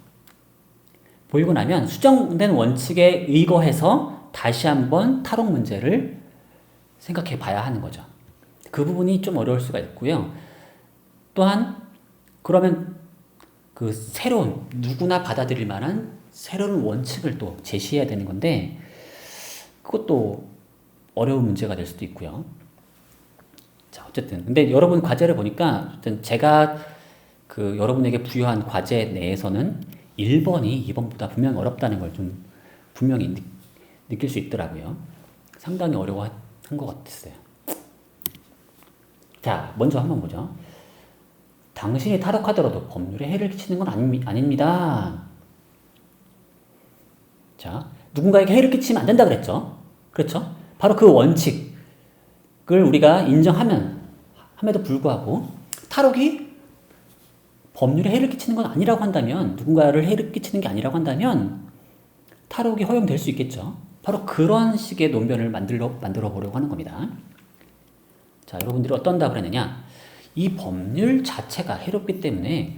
보이고 나면 수정된 원칙에 의거해서 다시 한번 탈옥 문제를 생각해 봐야 하는 거죠. 그 부분이 좀 어려울 수가 있고요. 또한 그러면 그 새로운 누구나 받아들일 만한 새로운 원칙을 또 제시해야 되는 건데 그것도 어려운 문제가 될 수도 있고요. 자, 어쨌든 근데 여러분 과제를 보니까 어쨌든 제가 여러분에게 부여한 과제 내에서는 1번이 2번보다 분명히 어렵다는 걸 좀 분명히 느낄 수 있더라고요. 상당히 어려워한 것 같았어요. 자, 먼저 한번 보죠. 당신이 탈옥하더라도 법률에 해를 끼치는 건 아닙니다. 자, 누군가에게 해를 끼치면 안 된다 그랬죠. 그렇죠? 바로 그 원칙을 우리가 함에도 불구하고 탈옥이 법률에 해를 끼치는 건 아니라고 한다면, 누군가를 해를 끼치는 게 아니라고 한다면 탈옥이 허용될 수 있겠죠. 바로 그런 식의 논변을 만들어 보려고 하는 겁니다. 자, 여러분들이 어떤 답을 했느냐? 이 법률 자체가 해롭기 때문에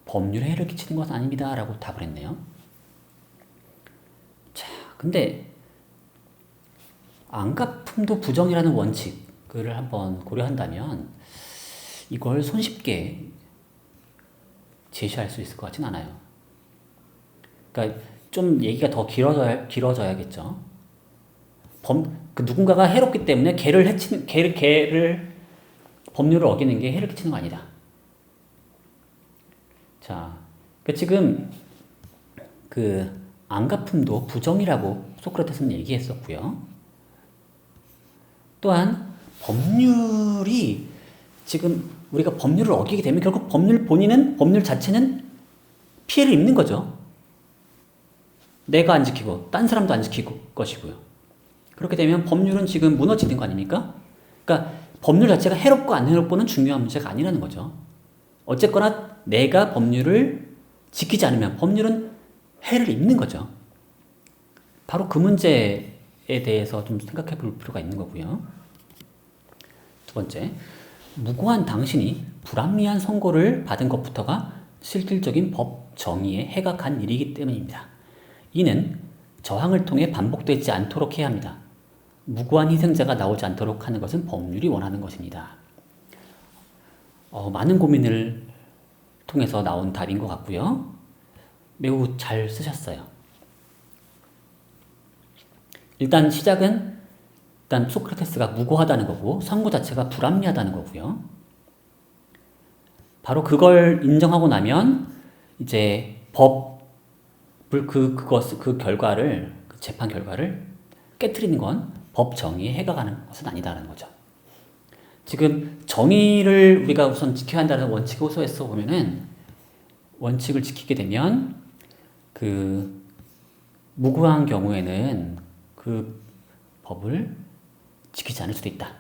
법률에 해를 끼치는 것은 아닙니다 라고 답을 했네요. 자, 근데 안가품도 부정이라는 원칙, 그를 한번 고려한다면 이걸 손쉽게 제시할 수 있을 것 같진 않아요. 그러니까 좀 얘기가 더 길어져야겠죠. 그 누군가가 해롭기 때문에 걔를 법률을 어기는 게 해를 끼치는 거 아니다. 자, 그러니까 지금 그 안갚음도 부정이라고 소크라테스는 얘기했었고요. 또한 법률이 지금 우리가 법률을 어기게 되면 결국 법률 자체는 피해를 입는 거죠. 내가 안 지키고 딴 사람도 안 지키고 것이고요. 그렇게 되면 법률은 지금 무너지는 거 아닙니까? 그러니까 법률 자체가 해롭고 안 해롭고는 중요한 문제가 아니라는 거죠. 어쨌거나 내가 법률을 지키지 않으면 법률은 해를 입는 거죠. 바로 그 문제에 대해서 좀 생각해 볼 필요가 있는 거고요. 두 번째, 무고한 당신이 불합리한 선고를 받은 것부터가 실질적인 법 정의에 해가 간 일이기 때문입니다. 이는 저항을 통해 반복되지 않도록 해야 합니다. 무고한 희생자가 나오지 않도록 하는 것은 법률이 원하는 것입니다. 많은 고민을 통해서 나온 답인 것 같고요. 매우 잘 쓰셨어요. 일단 시작은 소크라테스가 무고하다는 거고 선고 자체가 불합리하다는 거고요. 바로 그걸 인정하고 나면 이제 그 결과를 그 재판 결과를 깨트리는 건 법 정의에 해가 가는 것은 아니다라는 거죠. 지금 정의를 우리가 우선 지켜야 한다는 원칙 호소에서 보면은 원칙을 지키게 되면 그 무고한 경우에는 그 법을 지키지 않을 수도 있다.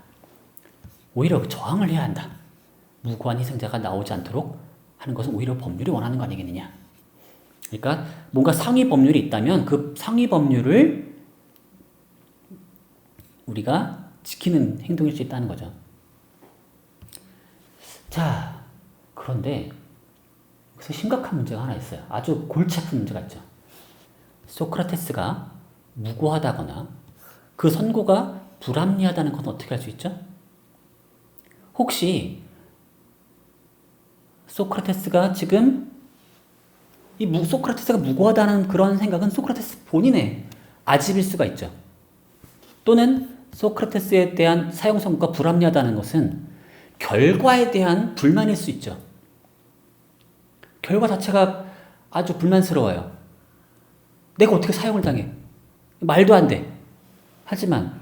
오히려 저항을 해야 한다. 무고한 희생자가 나오지 않도록 하는 것은 오히려 법률이 원하는 거 아니겠느냐. 그러니까 뭔가 상위 법률이 있다면 그 상위 법률을 우리가 지키는 행동일 수 있다는 거죠. 자, 그런데 여기서 심각한 문제가 하나 있어요. 아주 골치 아픈 문제가 있죠. 소크라테스가 무고하다거나 그 선고가 불합리하다는 건 어떻게 할 수 있죠? 혹시 소크라테스가 지금 소크라테스가 무고하다는 그런 생각은 소크라테스 본인의 아집일 수가 있죠. 또는 소크라테스에 대한 사형 선고가 불합리하다는 것은 결과에 대한 불만일 수 있죠. 결과 자체가 아주 불만스러워요. 내가 어떻게 사형을 당해? 말도 안 돼. 하지만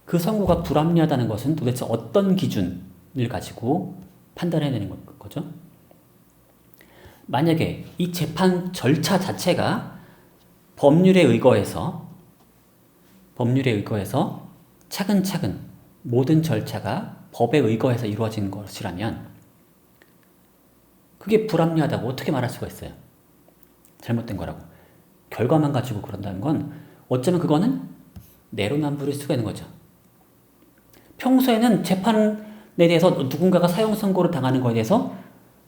그 선고가 불합리하다는 것은 도대체 어떤 기준을 가지고 판단해야 되는 거죠? 만약에 이 재판 절차 자체가 법률에 의거해서 차근차근 모든 절차가 법에 의거해서 이루어진 것이라면 그게 불합리하다고 어떻게 말할 수가 있어요? 잘못된 거라고. 결과만 가지고 그런다는 건 어쩌면 그거는 내로남불일 수가 있는 거죠. 평소에는 재판에 대해서 누군가가 사형 선고를 당하는 거에 대해서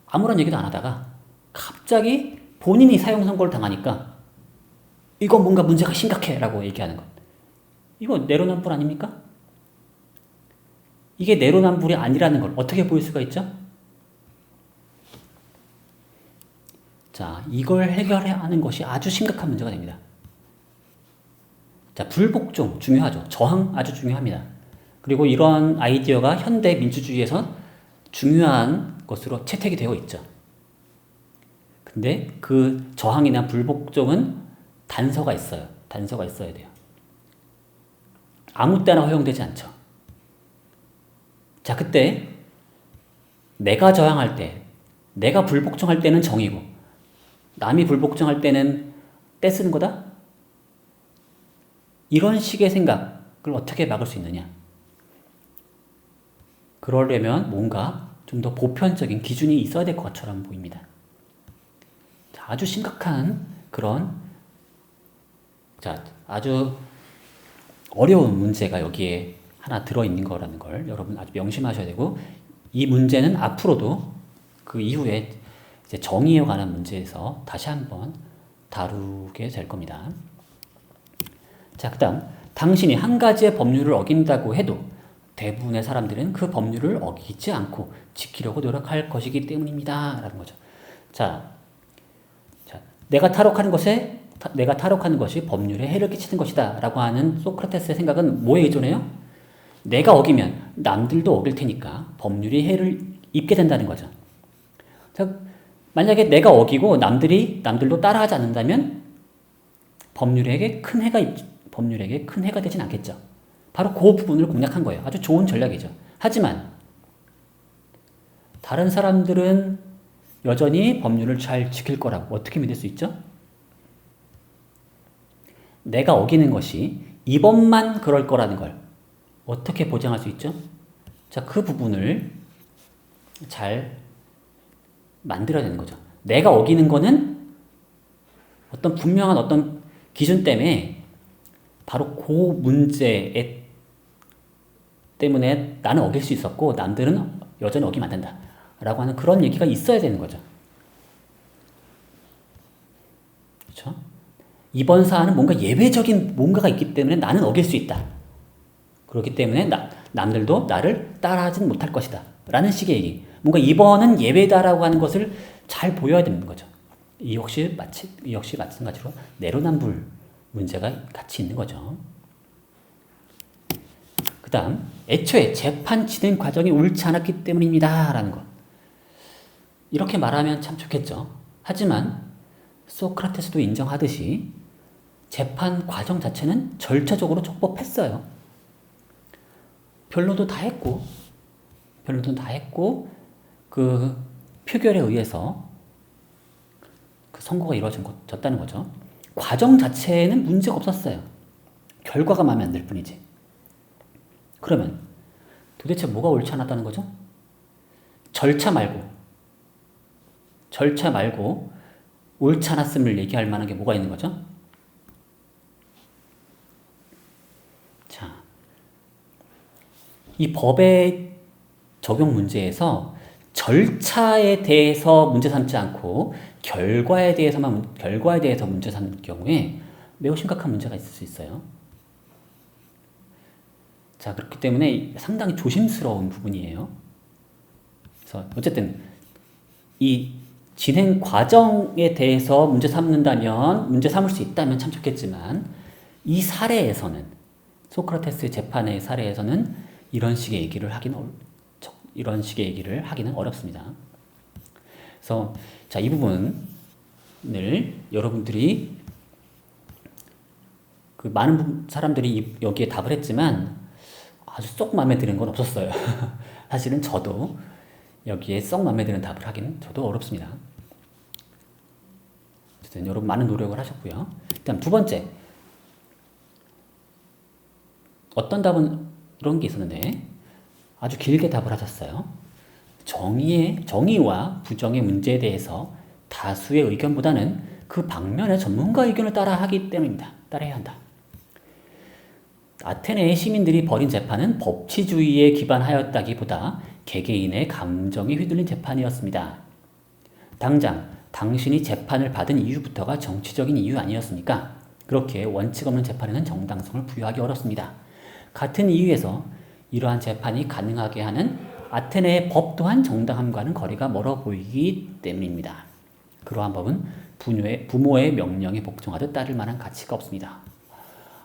아무런 얘기도 안 하다가 갑자기 본인이 사형 선고를 당하니까 이건 뭔가 문제가 심각해 라고 얘기하는 것. 이거 내로남불 아닙니까? 이게 내로남불이 아니라는 걸 어떻게 보일 수가 있죠? 자, 이걸 해결해야 하는 것이 아주 심각한 문제가 됩니다. 자, 불복종 중요하죠. 저항 아주 중요합니다. 그리고 이런 아이디어가 현대 민주주의에서 중요한 것으로 채택이 되어 있죠. 근데 그 저항이나 불복종은 단서가 있어요. 단서가 있어야 돼요. 아무 때나 허용되지 않죠. 자, 그때 내가 저항할 때, 내가 불복종할 때는 정의고 남이 불복종할 때는 떼쓰는 거다? 이런 식의 생각을 어떻게 막을 수 있느냐? 그러려면 뭔가 좀 더 보편적인 기준이 있어야 될 것처럼 보입니다. 자, 아주 심각한 그런 아주 어려운 문제가 여기에 하나 들어있는 거라는 걸 여러분 아주 명심하셔야 되고, 이 문제는 앞으로도 그 이후에 이제 정의에 관한 문제에서 다시 한번 다루게 될 겁니다. 자, 그 다음 당신이 한 가지의 법률을 어긴다고 해도 대부분의 사람들은 그 법률을 어기지 않고 지키려고 노력할 것이기 때문입니다. 라는 거죠. 자, 내가 탈옥하는 것이 법률에 해를 끼치는 것이다. 라고 하는 소크라테스의 생각은 뭐에 의존해요? 내가 어기면 남들도 어길 테니까 법률이 해를 입게 된다는 거죠. 자, 만약에 내가 어기고 남들도 따라하지 않는다면 법률에게 큰 해가 되진 않겠죠. 바로 그 부분을 공략한 거예요. 아주 좋은 전략이죠. 하지만 다른 사람들은 여전히 법률을 잘 지킬 거라고 어떻게 믿을 수 있죠? 내가 어기는 것이 이번만 그럴 거라는 걸 어떻게 보장할 수 있죠? 자, 그 부분을 잘 만들어야 되는 거죠. 내가 어기는 거는 어떤 분명한 어떤 기준 때문에 바로 그 문제 때문에 나는 어길 수 있었고 남들은 여전히 어기면 안 된다 라고 하는 그런 얘기가 있어야 되는 거죠. 그렇죠? 이번 사안은 뭔가 예외적인 뭔가가 있기 때문에 나는 어길 수 있다. 그렇기 때문에 남들도 나를 따라하진 못할 것이다 라는 식의 얘기. 뭔가 이번은 예외다라고 하는 것을 잘 보여야 되는 거죠. 이 역시 마찬가지로 내로남불 문제가 같이 있는 거죠. 그 다음, 애초에 재판 진행 과정이 옳지 않았기 때문입니다. 라는 것. 이렇게 말하면 참 좋겠죠. 하지만 소크라테스도 인정하듯이 재판 과정 자체는 절차적으로 적법했어요. 변론도 다 했고, 그 표결에 의해서 그 선고가 이루어졌다는 거죠. 과정 자체에는 문제가 없었어요. 결과가 마음에 안 들 뿐이지. 그러면 도대체 뭐가 옳지 않았다는 거죠? 절차 말고 옳지 않았음을 얘기할 만한 게 뭐가 있는 거죠? 자, 이 법의 적용 문제에서 절차에 대해서 문제 삼지 않고 결과에 대해서 문제 삼는 경우에 매우 심각한 문제가 있을 수 있어요. 자, 그렇기 때문에 상당히 조심스러운 부분이에요. 그래서 어쨌든 이 진행 과정에 대해서 문제 삼을 수 있다면 참 좋겠지만 이 사례에서는 소크라테스 재판의 사례에서는 이런 식의 얘기를 하기는 어렵습니다. 그래서 자, 이 부분을 여러분들이 그 많은 사람들이 여기에 답을 했지만 아주 쏙 마음에 드는 건 없었어요. 사실은 저도 여기에 쏙 마음에 드는 답을 하기는 저도 어렵습니다. 어쨌든 여러분 많은 노력을 하셨고요. 다음 두 번째, 어떤 답은 이런 게 있었는데 아주 길게 답을 하셨어요. 정의와 부정의 문제에 대해서 다수의 의견보다는 그 방면의 전문가 의견을 따라야 한다. 아테네의 시민들이 벌인 재판은 법치주의에 기반하였다기보다 개개인의 감정에 휘둘린 재판이었습니다. 당장 당신이 재판을 받은 이유부터가 정치적인 이유 아니었습니까? 그렇게 원칙 없는 재판에는 정당성을 부여하기 어렵습니다. 같은 이유에서 이러한 재판이 가능하게 하는 아테네의 법 또한 정당함과는 거리가 멀어 보이기 때문입니다. 그러한 법은 부모의 명령에 복종하듯 따를 만한 가치가 없습니다.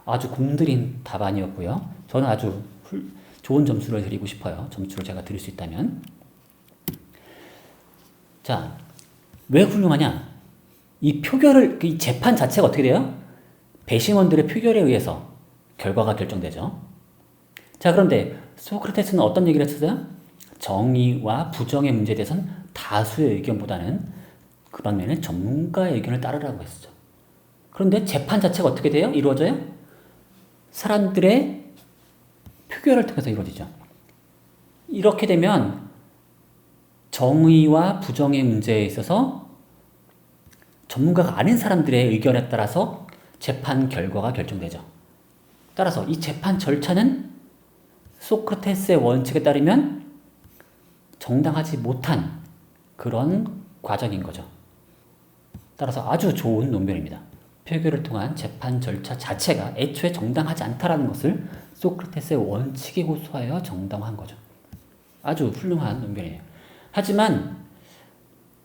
아주 공들인 답안이었고요. 저는 아주 좋은 점수를 드리고 싶어요. 점수를 제가 드릴 수 있다면. 자, 왜 훌륭하냐? 이 재판 자체가 어떻게 돼요? 배심원들의 표결에 의해서 결과가 결정되죠. 자, 그런데 소크라테스는 어떤 얘기를 했었어요? 정의와 부정의 문제에 대해서는 다수의 의견보다는 그 반면에 전문가의 의견을 따르라고 했었죠. 그런데 재판 자체가 어떻게 돼요? 이루어져요? 사람들의 표결을 통해서 이루어지죠. 이렇게 되면 정의와 부정의 문제에 있어서 전문가가 아닌 사람들의 의견에 따라서 재판 결과가 결정되죠. 따라서 이 재판 절차는 소크라테스의 원칙에 따르면 정당하지 못한 그런 과정인 거죠. 따라서 아주 좋은 논변입니다. 표결을 통한 재판 절차 자체가 애초에 정당하지 않다라는 것을 소크라테스의 원칙에 고수하여 정당화한 거죠. 아주 훌륭한 논변이에요. 하지만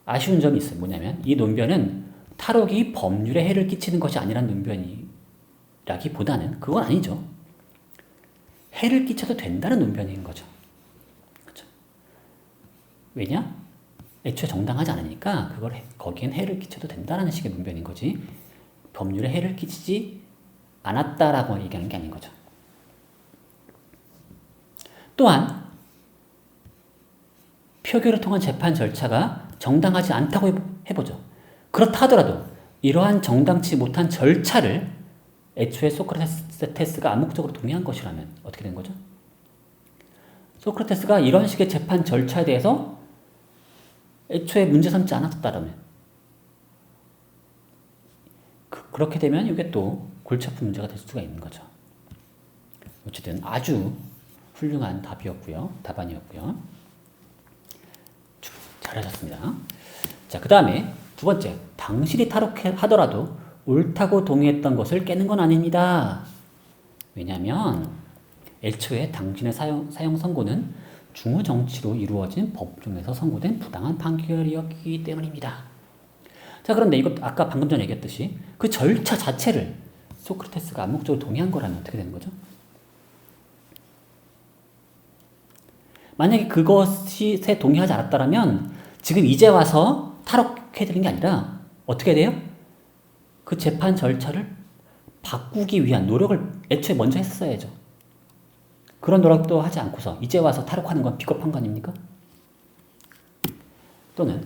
아쉬운 점이 있어요. 뭐냐면 이 논변은 탈옥이 법률에 해를 끼치는 것이 아니란 논변이라기보다는 그건 아니죠. 해를 끼쳐도 된다는 논변인 거죠. 그렇죠? 왜냐? 애초에 정당하지 않으니까 거기엔 해를 끼쳐도 된다는 식의 논변인 거지 법률에 해를 끼치지 않았다라고 얘기하는 게 아닌 거죠. 또한 표결을 통한 재판 절차가 정당하지 않다고 해보죠. 그렇다 하더라도 이러한 정당치 못한 절차를 애초에 소크라테스가 암묵적으로 동의한 것이라면 어떻게 된 거죠? 소크라테스가 이런 식의 재판 절차에 대해서 애초에 문제 삼지 않았다라면 그렇게 되면 이게 또 골치 아픈 문제가 될 수가 있는 거죠. 어쨌든 아주 훌륭한 답안이었고요. 잘하셨습니다. 자, 그 다음에 두 번째, 당신이 탈옥하더라도 옳다고 동의했던 것을 깨는 건 아닙니다. 왜냐하면 애초에 당신의 사형 선고는 중후 정치로 이루어진 법정에서 선고된 부당한 판결이었기 때문입니다. 자, 그런데 이것 아까 방금 전에 얘기했듯이 그 절차 자체를 소크라테스가 암묵적으로 동의한 거라면 어떻게 되는 거죠? 만약에 그것에 동의하지 않았다면 지금 이제 와서 탈옥해야 되는 게 아니라 어떻게 돼요? 그 재판 절차를 바꾸기 위한 노력을 애초에 먼저 했어야죠. 그런 노력도 하지 않고서 이제 와서 탈옥하는 건 비겁한 거 아닙니까? 또는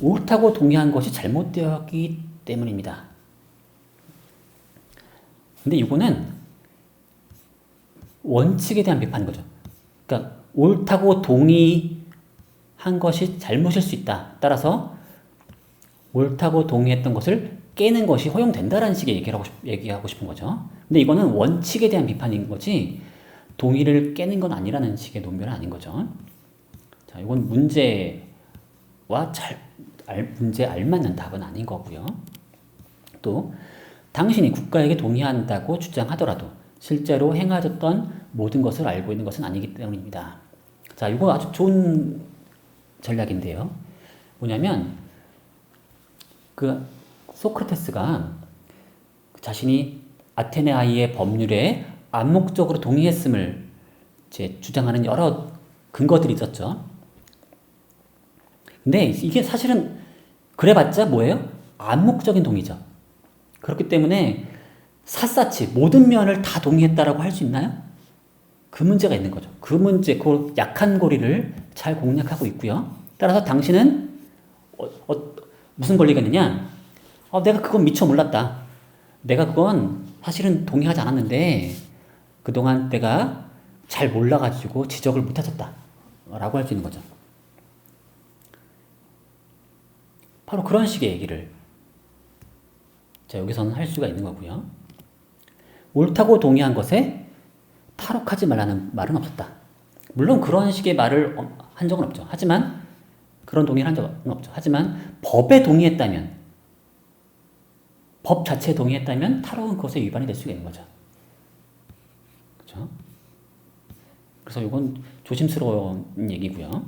옳다고 동의한 것이 잘못되었기 때문입니다. 근데 이거는 원칙에 대한 비판인 거죠. 그러니까 옳다고 동의한 것이 잘못일 수 있다. 따라서 옳다고 동의했던 것을 깨는 것이 허용된다라는 식의 얘기하고 싶은 거죠. 근데 이거는 원칙에 대한 비판인 거지 동의를 깨는 건 아니라는 식의 논변은 아닌 거죠. 자, 이건 문제에 알맞는 답은 아닌 거고요. 또 당신이 국가에게 동의한다고 주장하더라도 실제로 행하셨던 모든 것을 알고 있는 것은 아니기 때문입니다. 자, 이거 아주 좋은 전략인데요. 뭐냐면 그 소크라테스가 자신이 아테네아이의 법률에 암묵적으로 동의했음을 이제 주장하는 여러 근거들이 있었죠. 근데 이게 사실은 그래봤자 뭐예요? 암묵적인 동의죠. 그렇기 때문에 샅샅이 모든 면을 다 동의했다라고 할 수 있나요? 그 문제가 있는 거죠. 그 문제, 그 약한 고리를 잘 공략하고 있고요. 따라서 당신은 무슨 권리가 있느냐? 내가 그건 미처 몰랐다. 내가 그건 사실은 동의하지 않았는데 그동안 내가 잘 몰라가지고 지적을 못해줬다. 라고 할 수 있는 거죠. 바로 그런 식의 얘기를 자, 여기서는 할 수가 있는 거고요. 옳다고 동의한 것에 탈옥하지 말라는 말은 없었다. 물론 그런 식의 말을 한 적은 없죠. 하지만 그런 동의를 한 적은 없죠. 하지만 법에 동의했다면 법 자체에 동의했다면 탈옥은 그것에 위반이 될 수가 있는 거죠. 그렇죠? 그래서 이건 조심스러운 얘기고요.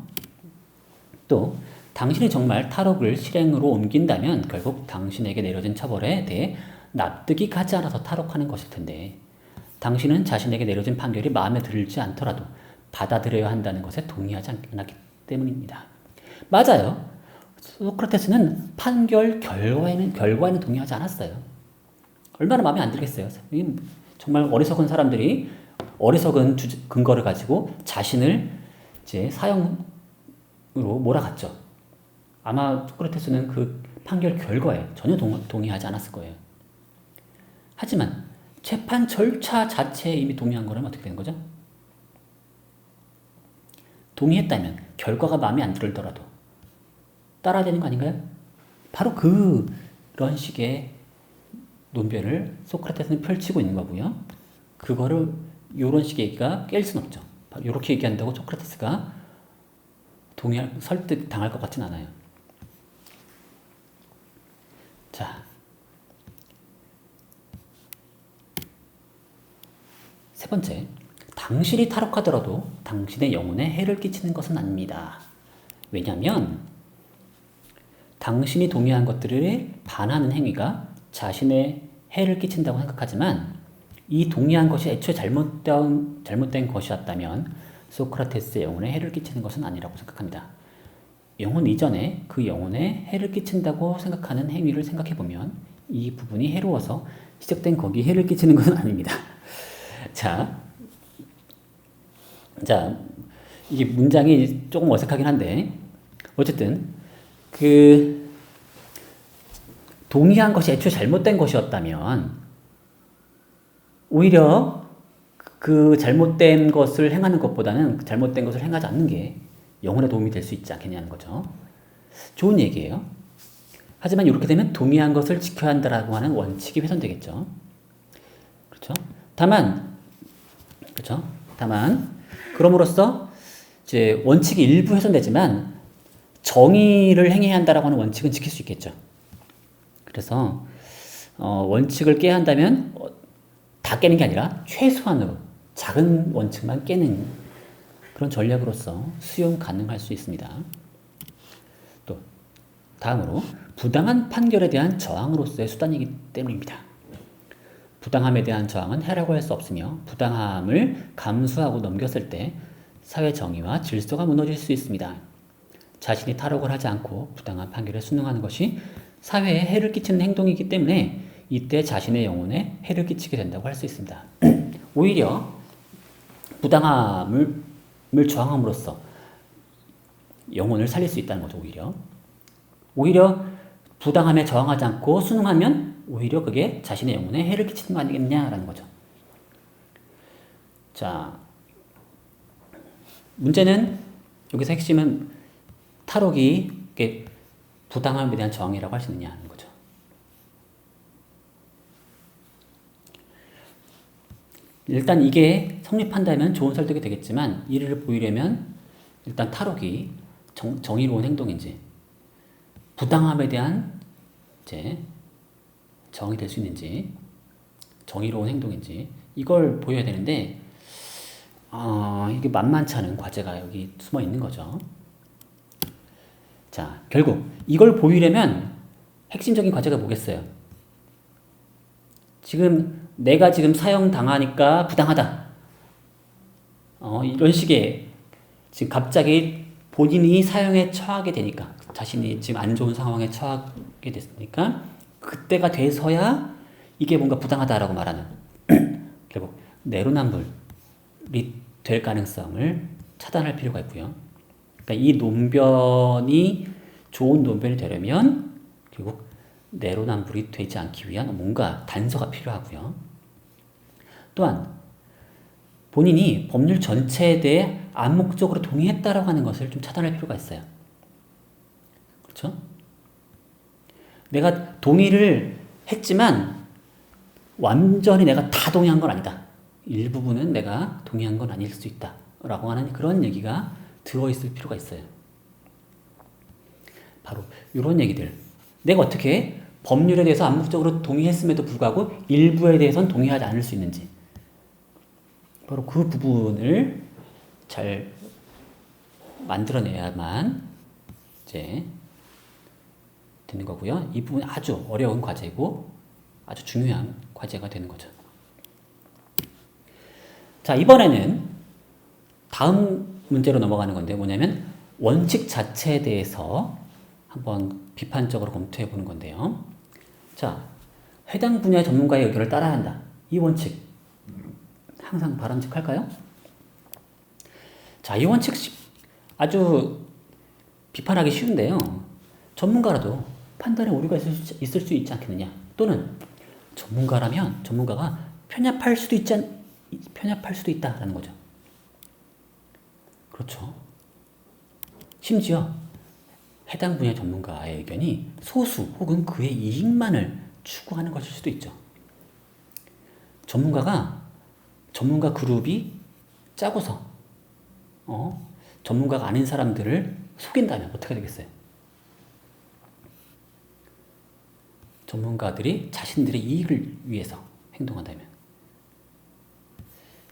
또 당신이 정말 탈옥을 실행으로 옮긴다면 결국 당신에게 내려진 처벌에 대해 납득이 가지 않아서 탈옥하는 것일 텐데 당신은 자신에게 내려진 판결이 마음에 들지 않더라도 받아들여야 한다는 것에 동의하지 않았기 때문입니다. 맞아요. 소크라테스는 판결 결과에는 동의하지 않았어요. 얼마나 마음에 안 들겠어요. 정말 어리석은 사람들이 어리석은 근거를 가지고 자신을 이제 사형으로 몰아갔죠. 아마 소크라테스는 그 판결 결과에 전혀 동의하지 않았을 거예요. 하지만 재판 절차 자체에 이미 동의한 거라면 어떻게 되는 거죠? 동의했다면 결과가 마음에 안 들더라도 따라야 되는 거 아닌가요? 바로 그런 식의 논변을 소크라테스는 펼치고 있는 거고요. 그거를 이런 식의 얘기가 깰 수는 없죠. 이렇게 얘기한다고 소크라테스가 설득 당할 것 같진 않아요. 자, 세 번째, 당신이 탈옥하더라도 당신의 영혼에 해를 끼치는 것은 아닙니다. 왜냐하면 당신이 동의한 것들에 반하는 행위가 자신의 해를 끼친다고 생각하지만 이 동의한 것이 애초에 잘못된 것이었다면 소크라테스의 영혼에 해를 끼치는 것은 아니라고 생각합니다. 영혼 이전에 그 영혼에 해를 끼친다고 생각하는 행위를 생각해보면 이 부분이 해로워서 시작된 거기에 해를 끼치는 것은 아닙니다. 자, 이게 문장이 조금 어색하긴 한데 어쨌든 그 동의한 것이 애초에 잘못된 것이었다면 오히려 그 잘못된 것을 행하는 것보다는 잘못된 것을 행하지 않는 게 영혼에 도움이 될 수 있지 않겠냐는 거죠. 좋은 얘기예요. 하지만 이렇게 되면 동의한 것을 지켜야 한다라고 하는 원칙이 훼손되겠죠. 그렇죠? 다만 그럼으로써 이제 원칙이 일부 훼손되지만 정의를 행해야 한다라고 하는 원칙은 지킬 수 있겠죠. 그래서 원칙을 깨야 한다면 다 깨는 게 아니라 최소한으로 작은 원칙만 깨는 그런 전략으로서 수용 가능할 수 있습니다. 또 다음으로 부당한 판결에 대한 저항으로서의 수단이기 때문입니다. 부당함에 대한 저항은 해라고 할 수 없으며 부당함을 감수하고 넘겼을 때 사회 정의와 질서가 무너질 수 있습니다. 자신이 탈옥을 하지 않고 부당한 판결에 순응하는 것이 사회에 해를 끼치는 행동이기 때문에 이때 자신의 영혼에 해를 끼치게 된다고 할 수 있습니다. 오히려 부당함을 저항함으로써 영혼을 살릴 수 있다는 거죠. 오히려 부당함에 저항하지 않고 순응하면 오히려 그게 자신의 영혼에 해를 끼치는 거 아니겠냐라는 거죠. 자, 문제는 여기서 핵심은 탈옥이 부당함에 대한 저항이라고 할 수 있느냐 하는 거죠. 일단 이게 성립한다면 좋은 설득이 되겠지만 이를 보이려면 일단 탈옥이 정의로운 행동인지 부당함에 대한 이제 정이 될 수 있는지 정의로운 행동인지 이걸 보여야 되는데 이게 만만치 않은 과제가 여기 숨어 있는 거죠. 자, 결국 이걸 보이려면 핵심적인 과제가 뭐겠어요? 내가 지금 사형당하니까 부당하다. 이런 식의 지금 갑자기 본인이 사형에 처하게 되니까 자신이 지금 안 좋은 상황에 처하게 됐으니까 그때가 돼서야 이게 뭔가 부당하다라고 말하는 결국 내로남불이 될 가능성을 차단할 필요가 있고요. 그러니까 이 논변이 좋은 논변이 되려면 결국 내로남불이 되지 않기 위한 뭔가 단서가 필요하고요. 또한 본인이 법률 전체에 대해 암묵적으로 동의했다라고 하는 것을 좀 차단할 필요가 있어요. 그렇죠? 내가 동의를 했지만 완전히 내가 다 동의한 건 아니다. 일부분은 내가 동의한 건 아닐 수 있다. 라고 하는 그런 얘기가 들어있을 필요가 있어요. 바로 이런 얘기들. 내가 어떻게 법률에 대해서 암묵적으로 동의했음에도 불구하고 일부에 대해서는 동의하지 않을 수 있는지. 바로 그 부분을 잘 만들어내야만 이제 되는 거고요. 이 부분이 아주 어려운 과제고 아주 중요한 과제가 되는 거죠. 자, 이번에는 다음 문제로 넘어가는 건데 뭐냐면 원칙 자체에 대해서 한번 비판적으로 검토해 보는 건데요. 자, 해당 분야 전문가의 의견을 따라야 한다. 이 원칙 항상 바람직할까요? 자, 이 원칙 아주 비판하기 쉬운데요. 전문가라도 판단에 오류가 있을 수 있지 않겠느냐. 또는 전문가가 편협할 수도 있다라는 거죠. 그렇죠. 심지어 해당 분야 전문가의 의견이 소수 혹은 그의 이익만을 추구하는 것일 수도 있죠. 전문가 그룹이 짜고서 전문가가 아닌 사람들을 속인다면 어떻게 되겠어요? 전문가들이 자신들의 이익을 위해서 행동한다면.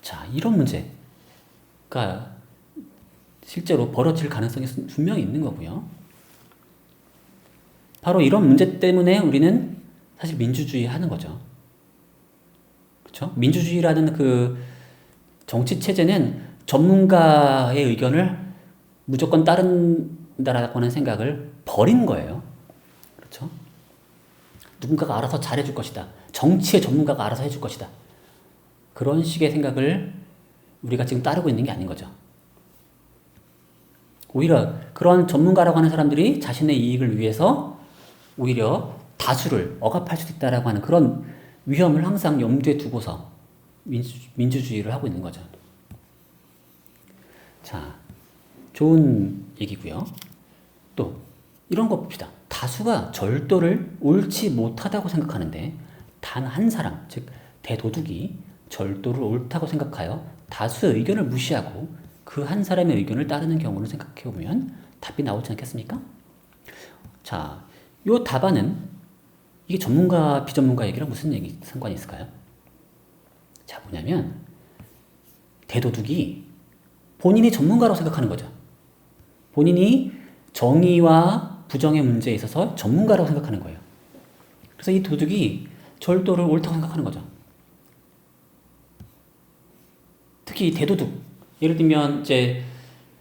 자, 이런 문제 실제로 벌어질 가능성이 분명히 있는 거고요. 바로 이런 문제 때문에 우리는 사실 민주주의 하는 거죠. 그렇죠? 민주주의라는 그 정치 체제는 전문가의 의견을 무조건 따른다라고 하는 생각을 버린 거예요. 그렇죠? 누군가가 알아서 잘해줄 것이다. 정치의 전문가가 알아서 해줄 것이다. 그런 식의 생각을 우리가 지금 따르고 있는 게 아닌 거죠. 오히려 그런 전문가라고 하는 사람들이 자신의 이익을 위해서 오히려 다수를 억압할 수도 있다라고 하는 그런 위험을 항상 염두에 두고서 민주주의를 하고 있는 거죠. 자, 좋은 얘기고요. 또 이런 거 봅시다. 다수가 절도를 옳지 못하다고 생각하는데 단 한 사람, 즉 대도둑이 절도를 옳다고 생각하여 다수의 의견을 무시하고 그 한 사람의 의견을 따르는 경우를 생각해 보면 답이 나오지 않겠습니까? 자, 요 답안은 이게 전문가, 비전문가 얘기랑 무슨 상관이 있을까요? 자, 뭐냐면 대도둑이 본인이 전문가라고 생각하는 거죠. 본인이 정의와 부정의 문제에 있어서 전문가라고 생각하는 거예요. 그래서 이 도둑이 절도를 옳다고 생각하는 거죠. 특히 대도둑, 예를 들면 이제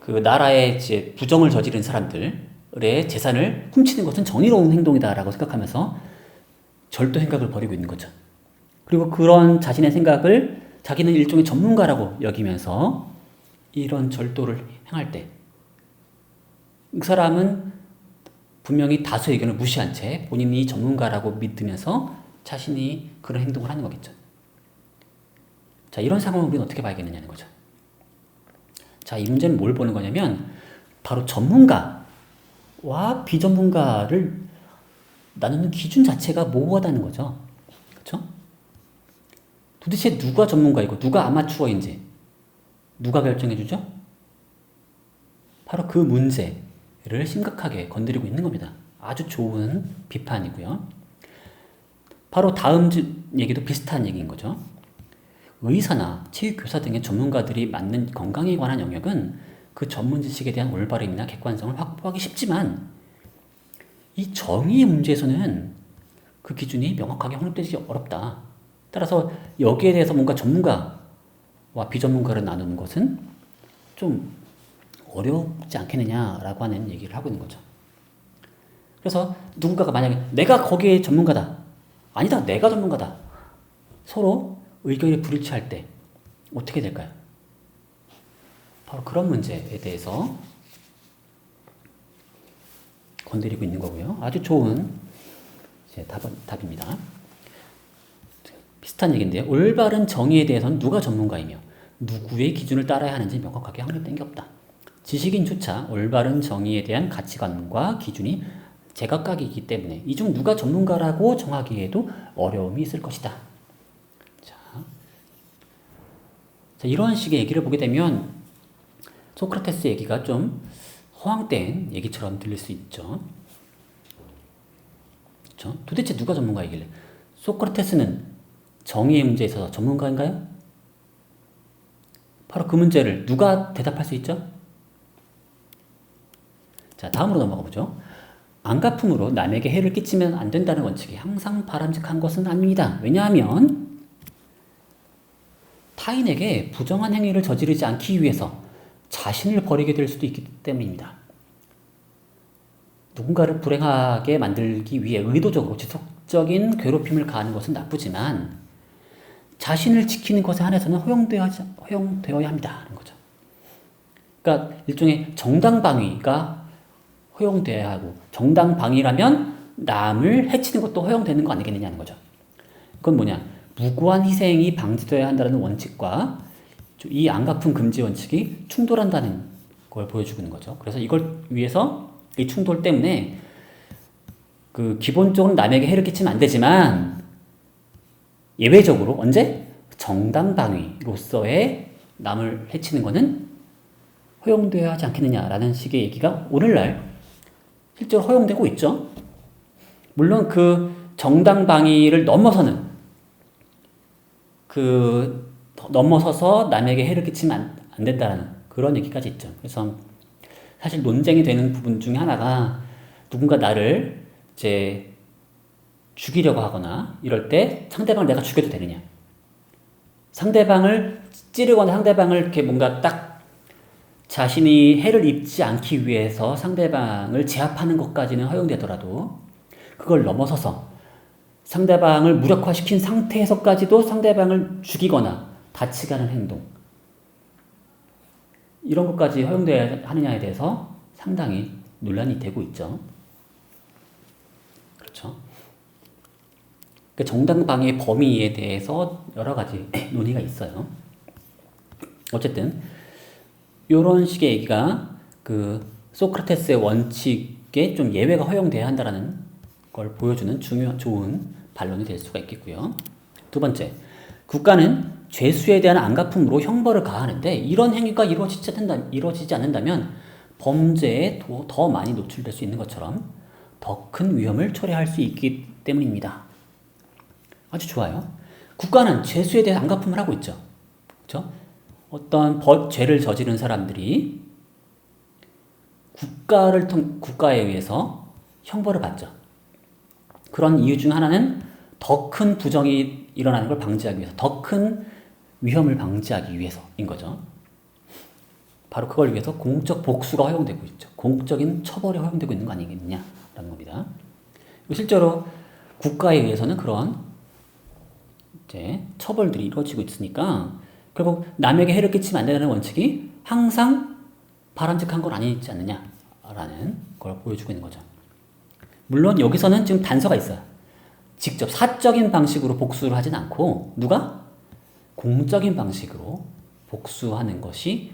그 나라의 이제 부정을 저지른 사람들의 재산을 훔치는 것은 정의로운 행동이다라고 생각하면서 절도 생각을 벌이고 있는 거죠. 그리고 그런 자신의 생각을 자기는 일종의 전문가라고 여기면서 이런 절도를 행할 때 그 사람은 분명히 다수의 의견을 무시한 채 본인이 전문가라고 믿으면서 자신이 그런 행동을 하는 거겠죠. 자, 이런 상황을 우리는 어떻게 봐야겠느냐는 거죠. 자, 이 문제는 뭘 보는 거냐면 바로 전문가와 비전문가를 나누는 기준 자체가 모호하다는 거죠. 그렇죠? 도대체 누가 전문가이고 누가 아마추어인지 누가 결정해 주죠? 바로 그 문제를 심각하게 건드리고 있는 겁니다. 아주 좋은 비판이고요. 바로 다음 얘기도 비슷한 얘기인 거죠. 의사나 체육교사 등의 전문가들이 맡는 건강에 관한 영역은 그 전문 지식에 대한 올바름이나 객관성을 확보하기 쉽지만 이 정의의 문제에서는 그 기준이 명확하게 확립되기 어렵다. 따라서 여기에 대해서 뭔가 전문가와 비전문가를 나누는 것은 좀 어렵지 않겠느냐라고 하는 얘기를 하고 있는 거죠. 그래서 누군가가 만약에 내가 거기에 전문가다. 아니다, 내가 전문가다. 서로 의견이 불일치할 때 어떻게 될까요? 바로 그런 문제에 대해서 건드리고 있는 거고요. 아주 좋은 이제 답입니다. 비슷한 얘기인데요. 올바른 정의에 대해서는 누가 전문가이며 누구의 기준을 따라야 하는지 명확하게 확립된 게 없다. 지식인조차 올바른 정의에 대한 가치관과 기준이 제각각이기 때문에 이 중 누가 전문가라고 정하기에도 어려움이 있을 것이다. 자, 이런 식의 얘기를 보게 되면 소크라테스 얘기가 좀 허황된 얘기처럼 들릴 수 있죠. 그렇죠? 도대체 누가 전문가이길래? 소크라테스는 정의의 문제에 있어서 전문가인가요? 바로 그 문제를 누가 대답할 수 있죠? 자, 다음으로 넘어가 보죠. 안가품으로 남에게 해를 끼치면 안 된다는 원칙이 항상 바람직한 것은 아닙니다. 왜냐하면 타인에게 부정한 행위를 저지르지 않기 위해서 자신을 버리게 될 수도 있기 때문입니다. 누군가를 불행하게 만들기 위해 의도적으로 지속적인 괴롭힘을 가하는 것은 나쁘지만 자신을 지키는 것에 한해서는 허용되어야 합니다라는 거죠. 그러니까 일종의 정당방위가 허용돼야 하고 정당방위라면 남을 해치는 것도 허용되는 거 아니겠느냐는 거죠. 그건 뭐냐? 무고한 희생이 방지되어야 한다는 원칙과 이 안가품 금지 원칙이 충돌한다는 걸 보여주고 있는 거죠. 그래서 이걸 위해서 이 충돌 때문에 그 기본적으로 남에게 해를 끼치면 안 되지만 예외적으로 언제? 정당방위로서의 남을 해치는 것은 허용되어야 하지 않겠느냐라는 식의 얘기가 오늘날 실제로 허용되고 있죠. 물론 그 정당방위를 넘어서서 남에게 해를 끼치면 안 된다는 그런 얘기까지 있죠. 그래서 사실 논쟁이 되는 부분 중에 하나가 누군가 나를 이제 죽이려고 하거나 이럴 때 상대방을 내가 죽여도 되느냐. 상대방을 찌르거나 상대방을 이렇게 뭔가 딱 자신이 해를 입지 않기 위해서 상대방을 제압하는 것까지는 허용되더라도 그걸 넘어서서 상대방을 무력화시킨 상태에서까지도 상대방을 죽이거나 다치게 하는 행동 이런 것까지 허용돼야 하느냐에 대해서 상당히 논란이 되고 있죠. 그렇죠. 그 정당방위 범위에 대해서 여러 가지 논의가 있어요. 어쨌든 이런 식의 얘기가 그 소크라테스의 원칙에 좀 예외가 허용돼야 한다라는 걸 보여주는 좋은 반론이 될 수가 있겠고요. 두 번째, 국가는 죄수에 대한 안갚음으로 형벌을 가하는데 이런 행위가 이루어지지 않는다면 범죄에 더 많이 노출될 수 있는 것처럼 더 큰 위험을 초래할 수 있기 때문입니다. 아주 좋아요. 국가는 죄수에 대한 안갚음을 하고 있죠. 그렇죠? 어떤 죄를 저지른 사람들이 국가에 의해서 형벌을 받죠. 그런 이유 중 하나는 더 큰 부정이 일어나는 걸 방지하기 위해서, 더 큰 위험을 방지하기 위해서인 거죠. 바로 그걸 위해서 공적 복수가 허용되고 있죠. 공적인 처벌이 허용되고 있는 거 아니겠느냐라는 겁니다. 실제로 국가에 의해서는 그런 이제 처벌들이 이루어지고 있으니까 결국 남에게 해를 끼치면 안 된다는 원칙이 항상 바람직한 건 아니지 않느냐라는 걸 보여주고 있는 거죠. 물론 여기서는 지금 단서가 있어요. 직접 사적인 방식으로 복수를 하진 않고 누가? 공적인 방식으로 복수하는 것이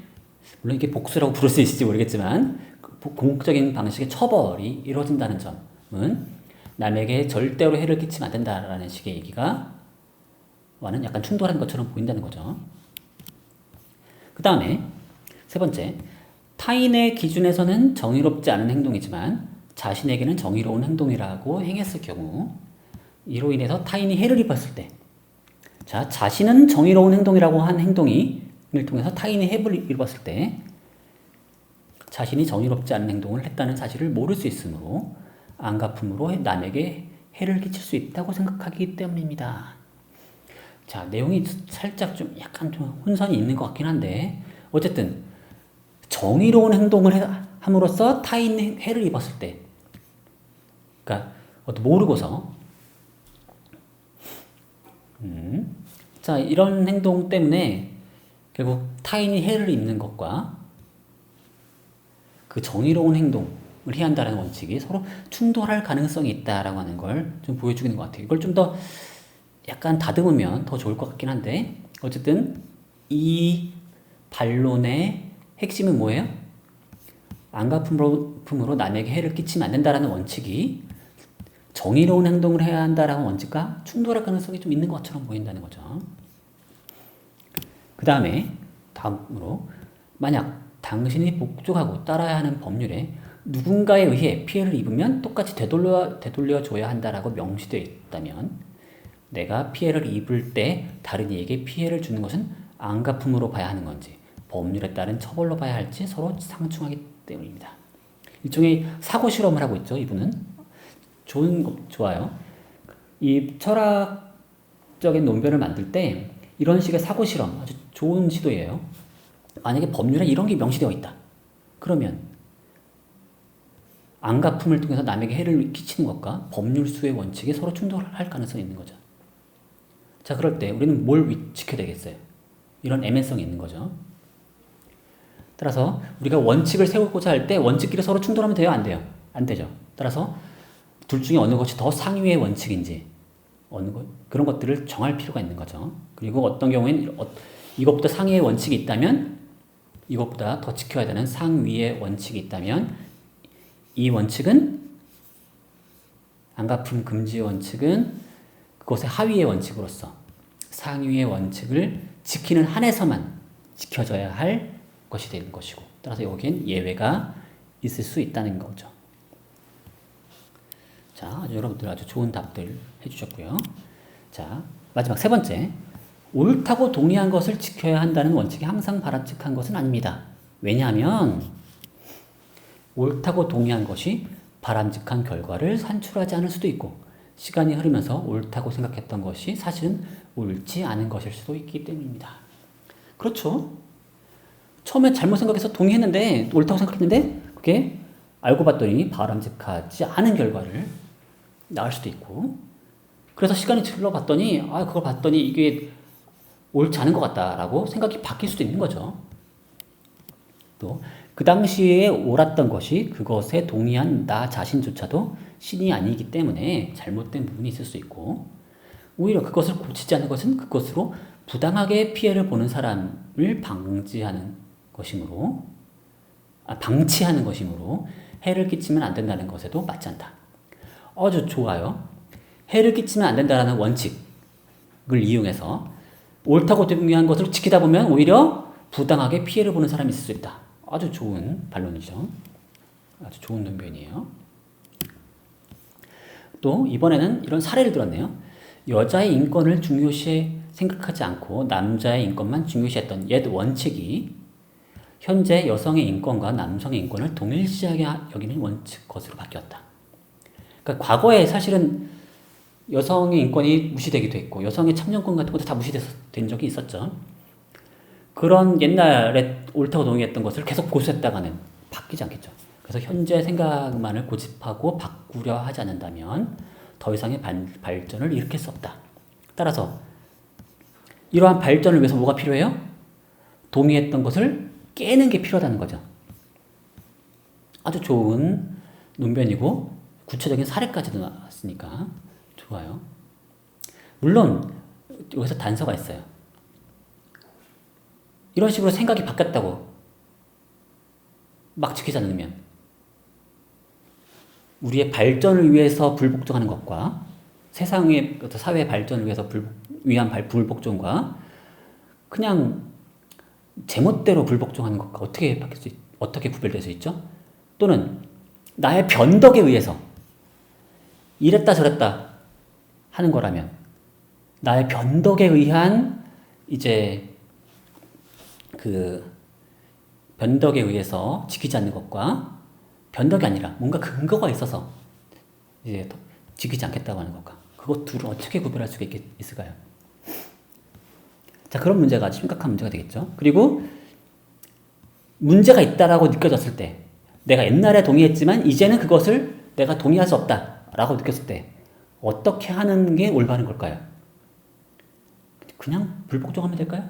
물론 이게 복수라고 부를 수 있을지 모르겠지만 공적인 방식의 처벌이 이루어진다는 점은 남에게 절대로 해를 끼치면 안 된다라는 식의 얘기가 와는 약간 충돌한 것처럼 보인다는 거죠. 그 다음에 세 번째, 타인의 기준에서는 정의롭지 않은 행동이지만 자신에게는 정의로운 행동이라고 행했을 경우 이로 인해서 타인이 해를 입었을 때 자신은 정의로운 행동이라고 한 행동을 통해서 타인이 해를 입었을 때 자신이 정의롭지 않은 행동을 했다는 사실을 모를 수 있으므로 안갚음으로 남에게 해를 끼칠 수 있다고 생각하기 때문입니다. 자, 내용이 살짝 좀 약간 좀 혼선이 있는 것 같긴 한데 어쨌든 정의로운 행동을 함으로써 타인이 해를 입었을 때 그러니까 모르고서 자, 이런 행동 때문에 결국 타인이 해를 입는 것과 그 정의로운 행동을 해야 한다는 원칙이 서로 충돌할 가능성이 있다라고 하는 걸 좀 보여주는 것 같아요. 이걸 좀 더 약간 다듬으면 더 좋을 것 같긴 한데 어쨌든 이 반론의 핵심은 뭐예요? 안갚음으로 남에게 해를 끼치면 안 된다라는 원칙이 정의로운 행동을 해야 한다라는 원칙과 충돌할 가능성이 좀 있는 것처럼 보인다는 거죠. 그 다음으로 만약 당신이 복종하고 따라야 하는 법률에 누군가에 의해 피해를 입으면 똑같이 되돌려줘야 한다라고 명시되어 있다면 내가 피해를 입을 때 다른 이에게 피해를 주는 것은 안갚음으로 봐야 하는 건지 법률에 따른 처벌로 봐야 할지 서로 상충하기 때문입니다. 일종의 사고 실험을 하고 있죠. 이분은 좋아요. 이 철학적인 논변을 만들 때 이런 식의 사고 실험 아주 좋은 시도예요. 만약에 법률에 이런 게 명시되어 있다. 그러면 안갚음을 통해서 남에게 해를 끼치는 것과 법률수의 원칙이 서로 충돌할 가능성이 있는 거죠. 자, 그럴 때 우리는 뭘 지켜야 되겠어요? 이런 애매성이 있는 거죠. 따라서 우리가 원칙을 세우고자 할 때 원칙끼리 서로 충돌하면 돼요? 안 돼요? 안 되죠. 따라서 둘 중에 어느 것이 더 상위의 원칙인지 그런 것들을 정할 필요가 있는 거죠. 그리고 어떤 경우에는 이것보다 상위의 원칙이 있다면 이것보다 더 지켜야 되는 상위의 원칙이 있다면 이 원칙은 안갚음 금지 원칙은 그것의 하위의 원칙으로서 상위의 원칙을 지키는 한에서만 지켜져야 할 것이 되는 것이고 따라서 여기엔 예외가 있을 수 있다는 거죠. 자, 여러분들 아주 좋은 답들 해주셨고요. 자, 마지막 세 번째, 옳다고 동의한 것을 지켜야 한다는 원칙이 항상 바람직한 것은 아닙니다. 왜냐하면 옳다고 동의한 것이 바람직한 결과를 산출하지 않을 수도 있고 시간이 흐르면서 옳다고 생각했던 것이 사실은 옳지 않은 것일 수도 있기 때문입니다. 그렇죠? 처음에 잘못 생각해서 동의했는데 옳다고 생각했는데 그게 알고 봤더니 바람직하지 않은 결과를 낳을 수도 있고 그래서 시간이 흘러봤더니 그걸 봤더니 이게 옳지 않은 것 같다라고 생각이 바뀔 수도 있는 거죠. 또 그 당시에 옳았던 것이 그것에 동의한 나 자신조차도 신이 아니기 때문에 잘못된 부분이 있을 수 있고 오히려 그것을 고치지 않는 것은 그것으로 부당하게 피해를 보는 사람을 방치하는 것이므로 해를 끼치면 안 된다는 것에도 맞지 않다. 아주 좋아요. 해를 끼치면 안 된다는 원칙을 이용해서 옳다고 동의한 것을 지키다 보면 오히려 부당하게 피해를 보는 사람이 있을 수 있다. 아주 좋은 반론이죠. 아주 좋은 논변이에요. 또 이번에는 이런 사례를 들었네요. 여자의 인권을 중요시 생각하지 않고 남자의 인권만 중요시했던 옛 원칙이 현재 여성의 인권과 남성의 인권을 동일시하게 여기는 원칙 것으로 바뀌었다. 그러니까 과거에 사실은 여성의 인권이 무시되기도 했고 여성의 참정권 같은 것도 다 무시된 적이 있었죠. 그런 옛날에 옳다고 동의했던 것을 계속 고수했다가는 바뀌지 않겠죠. 그래서 현재 생각만을 고집하고 바꾸려 하지 않는다면 더 이상의 발전을 일으킬 수 없다. 따라서 이러한 발전을 위해서 뭐가 필요해요? 동의했던 것을 깨는 게 필요하다는 거죠. 아주 좋은 논변이고 구체적인 사례까지도 나왔으니까 좋아요. 물론 여기서 단서가 있어요. 이런 식으로 생각이 바뀌었다고 막 지키지 않으면 우리의 발전을 위해서 불복종하는 것과 세상의 사회의 발전을 위해서 위한 불복종과 그냥 제멋대로 불복종하는 것과 어떻게 구별될 수 있죠? 또는 나의 변덕에 의해서 이랬다 저랬다 하는 거라면 나의 변덕에 의한 이제 변덕에 의해서 지키지 않는 것과 변덕이 아니라 뭔가 근거가 있어서 이제 지키지 않겠다고 하는 것과 그것 둘을 어떻게 구별할 수가 있을까요? 자, 그런 문제가 심각한 문제가 되겠죠. 그리고 문제가 있다라고 느껴졌을 때 내가 옛날에 동의했지만 이제는 그것을 내가 동의할 수 없다라고 느꼈을 때 어떻게 하는 게 올바른 걸까요? 그냥 불복종하면 될까요?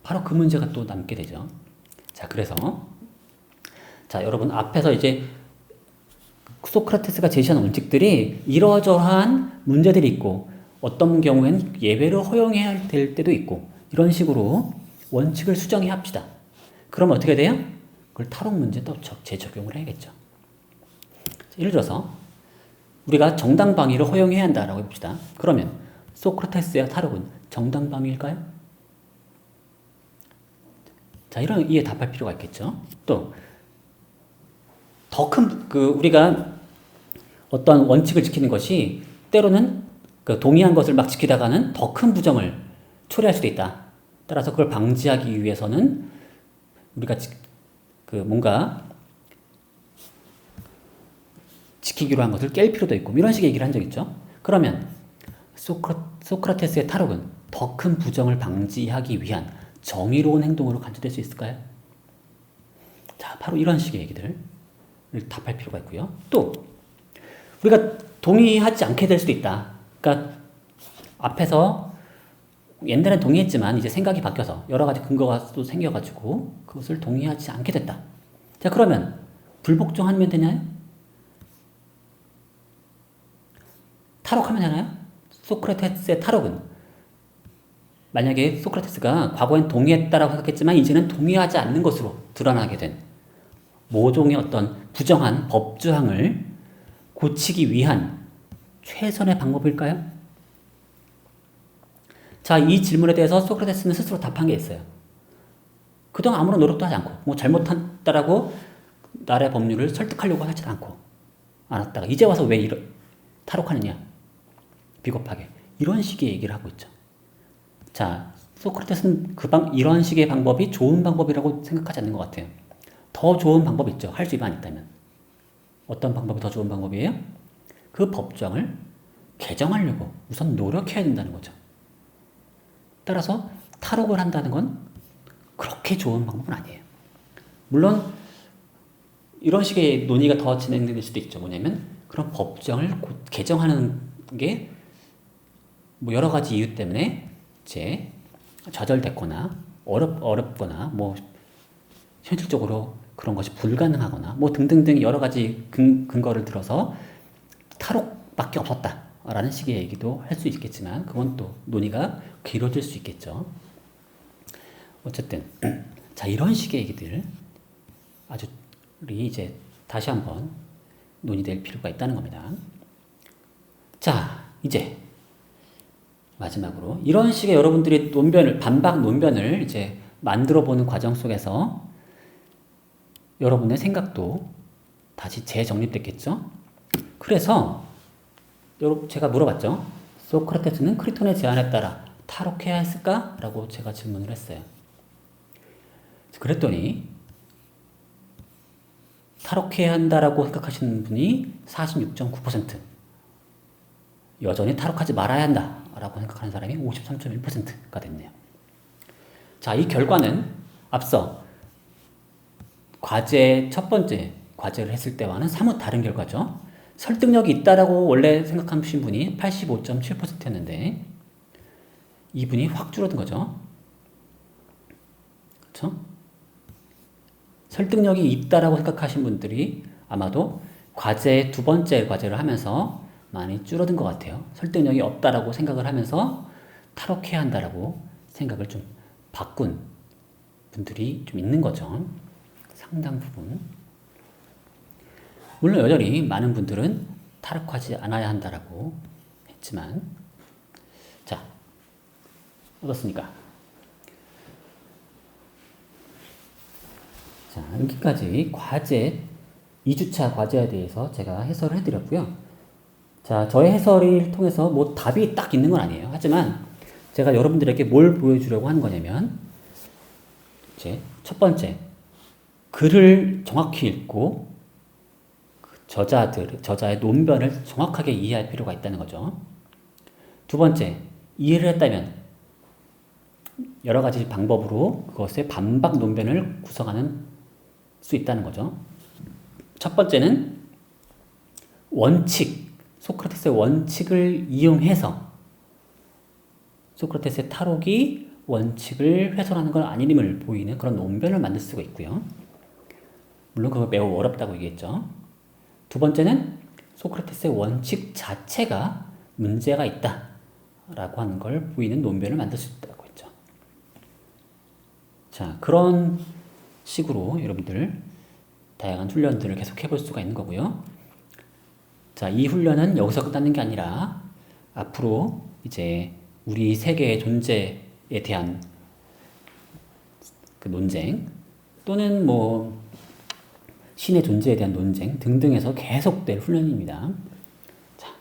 바로 그 문제가 또 남게 되죠. 자, 그래서 여러분 앞에서 이제 소크라테스가 제시한 원칙들이 이러저러한 문제들이 있고 어떤 경우에는 예외를 허용해야 될 때도 있고 이런 식으로 원칙을 수정해 합시다. 그러면 어떻게 돼요? 그걸 탈옥 문제에 또 재적용을 해야겠죠. 예를 들어서 우리가 정당방위를 허용해야 한다라고 해봅시다. 그러면 소크라테스의 탈옥은 정당방위일까요? 자, 이런 이에 답할 필요가 있겠죠. 또 더 큰 우리가 어떤 원칙을 지키는 것이 때로는 동의한 것을 막 지키다가는 더 큰 부정을 초래할 수도 있다. 따라서 그걸 방지하기 위해서는 우리가 뭔가 지키기로 한 것을 깰 필요도 있고 이런 식의 얘기를 한 적 있죠. 그러면 소크라테스의 탈옥은 더 큰 부정을 방지하기 위한 정의로운 행동으로 간주될 수 있을까요? 자, 바로 이런 식의 얘기들을 답할 필요가 있고요. 또 우리가 동의하지 않게 될 수도 있다. 그러니까 앞에서 옛날엔 동의했지만 이제 생각이 바뀌어서 여러 가지 근거가 또 생겨가지고 그것을 동의하지 않게 됐다. 자, 그러면 불복종하면 되나요? 탈옥하면 되나요? 소크라테스의 탈옥은 만약에 소크라테스가 과거엔 동의했다라고 생각했지만 이제는 동의하지 않는 것으로 드러나게 된 모종의 어떤 부정한 법조항을 고치기 위한 최선의 방법일까요? 자, 이 질문에 대해서 소크라테스는 스스로 답한 게 있어요. 그동안 아무런 노력도 하지 않고 잘못했다라고 나라의 법률을 설득하려고 하지 않았다가 이제 와서 왜 탈옥하느냐, 비겁하게 이런 식의 얘기를 하고 있죠. 자, 소크라테스는 이런 식의 방법이 좋은 방법이라고 생각하지 않는 것 같아요. 더 좋은 방법이 있죠. 할 수 있다면. 어떤 방법이 더 좋은 방법이에요? 그 법정을 개정하려고 우선 노력해야 된다는 거죠. 따라서 탈옥을 한다는 건 그렇게 좋은 방법은 아니에요. 물론 이런 식의 논의가 더 진행될 수도 있죠. 뭐냐면 그런 법정을 개정하는 게 뭐 여러 가지 이유 때문에 이제 좌절됐거나 어렵거나 뭐 현실적으로 그런 것이 불가능하거나 뭐 등등등 여러 가지 근거를 들어서 탈옥밖에 없었다라는 식의 얘기도 할 수 있겠지만 그건 또 논의가 길어질 수 있겠죠. 어쨌든 자 이런 식의 얘기들 아주 우리 이제 다시 한번 논의될 필요가 있다는 겁니다. 자 이제 마지막으로 이런 식의 여러분들이 반박 논변을 이제 만들어 보는 과정 속에서 여러분의 생각도 다시 재정립됐겠죠? 그래서 제가 물어봤죠. 소크라테스는 크리톤의 제안에 따라 탈옥해야 했을까? 라고 제가 질문을 했어요. 그랬더니 탈옥해야 한다라고 생각하시는 분이 46.9%, 여전히 탈옥하지 말아야 한다라고 생각하는 사람이 53.1%가 됐네요. 자, 이 결과는 앞서 첫 번째 과제를 했을 때와는 사뭇 다른 결과죠. 설득력이 있다라고 원래 생각하신 분이 85.7%였는데 이분이 확 줄어든 거죠. 그렇죠? 설득력이 있다라고 생각하신 분들이 아마도 두 번째 과제를 하면서 많이 줄어든 것 같아요. 설득력이 없다라고 생각을 하면서 탈옥해야 한다라고 생각을 좀 바꾼 분들이 좀 있는 거죠. 상당 부분. 물론 여전히 많은 분들은 탈옥하지 않아야 한다라고 했지만, 자, 어떻습니까? 자, 여기까지 2주차 과제에 대해서 제가 해설을 해드렸고요. 자, 저의 해설을 통해서 뭐 답이 딱 있는 건 아니에요. 하지만 제가 여러분들에게 뭘 보여주려고 하는 거냐면, 이제 첫 번째, 글을 정확히 읽고 저자의 논변을 정확하게 이해할 필요가 있다는 거죠. 두 번째, 이해를 했다면 여러 가지 방법으로 그것의 반박 논변을 구성하는 수 있다는 거죠. 첫 번째는 소크라테스의 원칙을 이용해서 소크라테스의 탈옥이 원칙을 훼손하는 건 아님을 보이는 그런 논변을 만들 수가 있고요. 물론 그거 매우 어렵다고 얘기했죠. 두 번째는 소크라테스의 원칙 자체가 문제가 있다라고 하는 걸 보이는 논변을 만들 수 있다고 했죠. 자, 그런 식으로 여러분들 다양한 훈련들을 계속 해볼 수가 있는 거고요. 자, 이 훈련은 여기서 끝나는 게 아니라 앞으로 이제 우리 세계의 존재에 대한 그 논쟁 또는 뭐 신의 존재에 대한 논쟁 등등에서 계속될 훈련입니다. 자,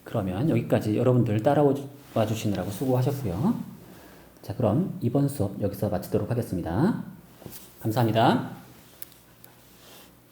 그러면 여기까지 여러분들 따라와 주시느라고 수고하셨고요. 자, 그럼 이번 수업 여기서 마치도록 하겠습니다. 감사합니다.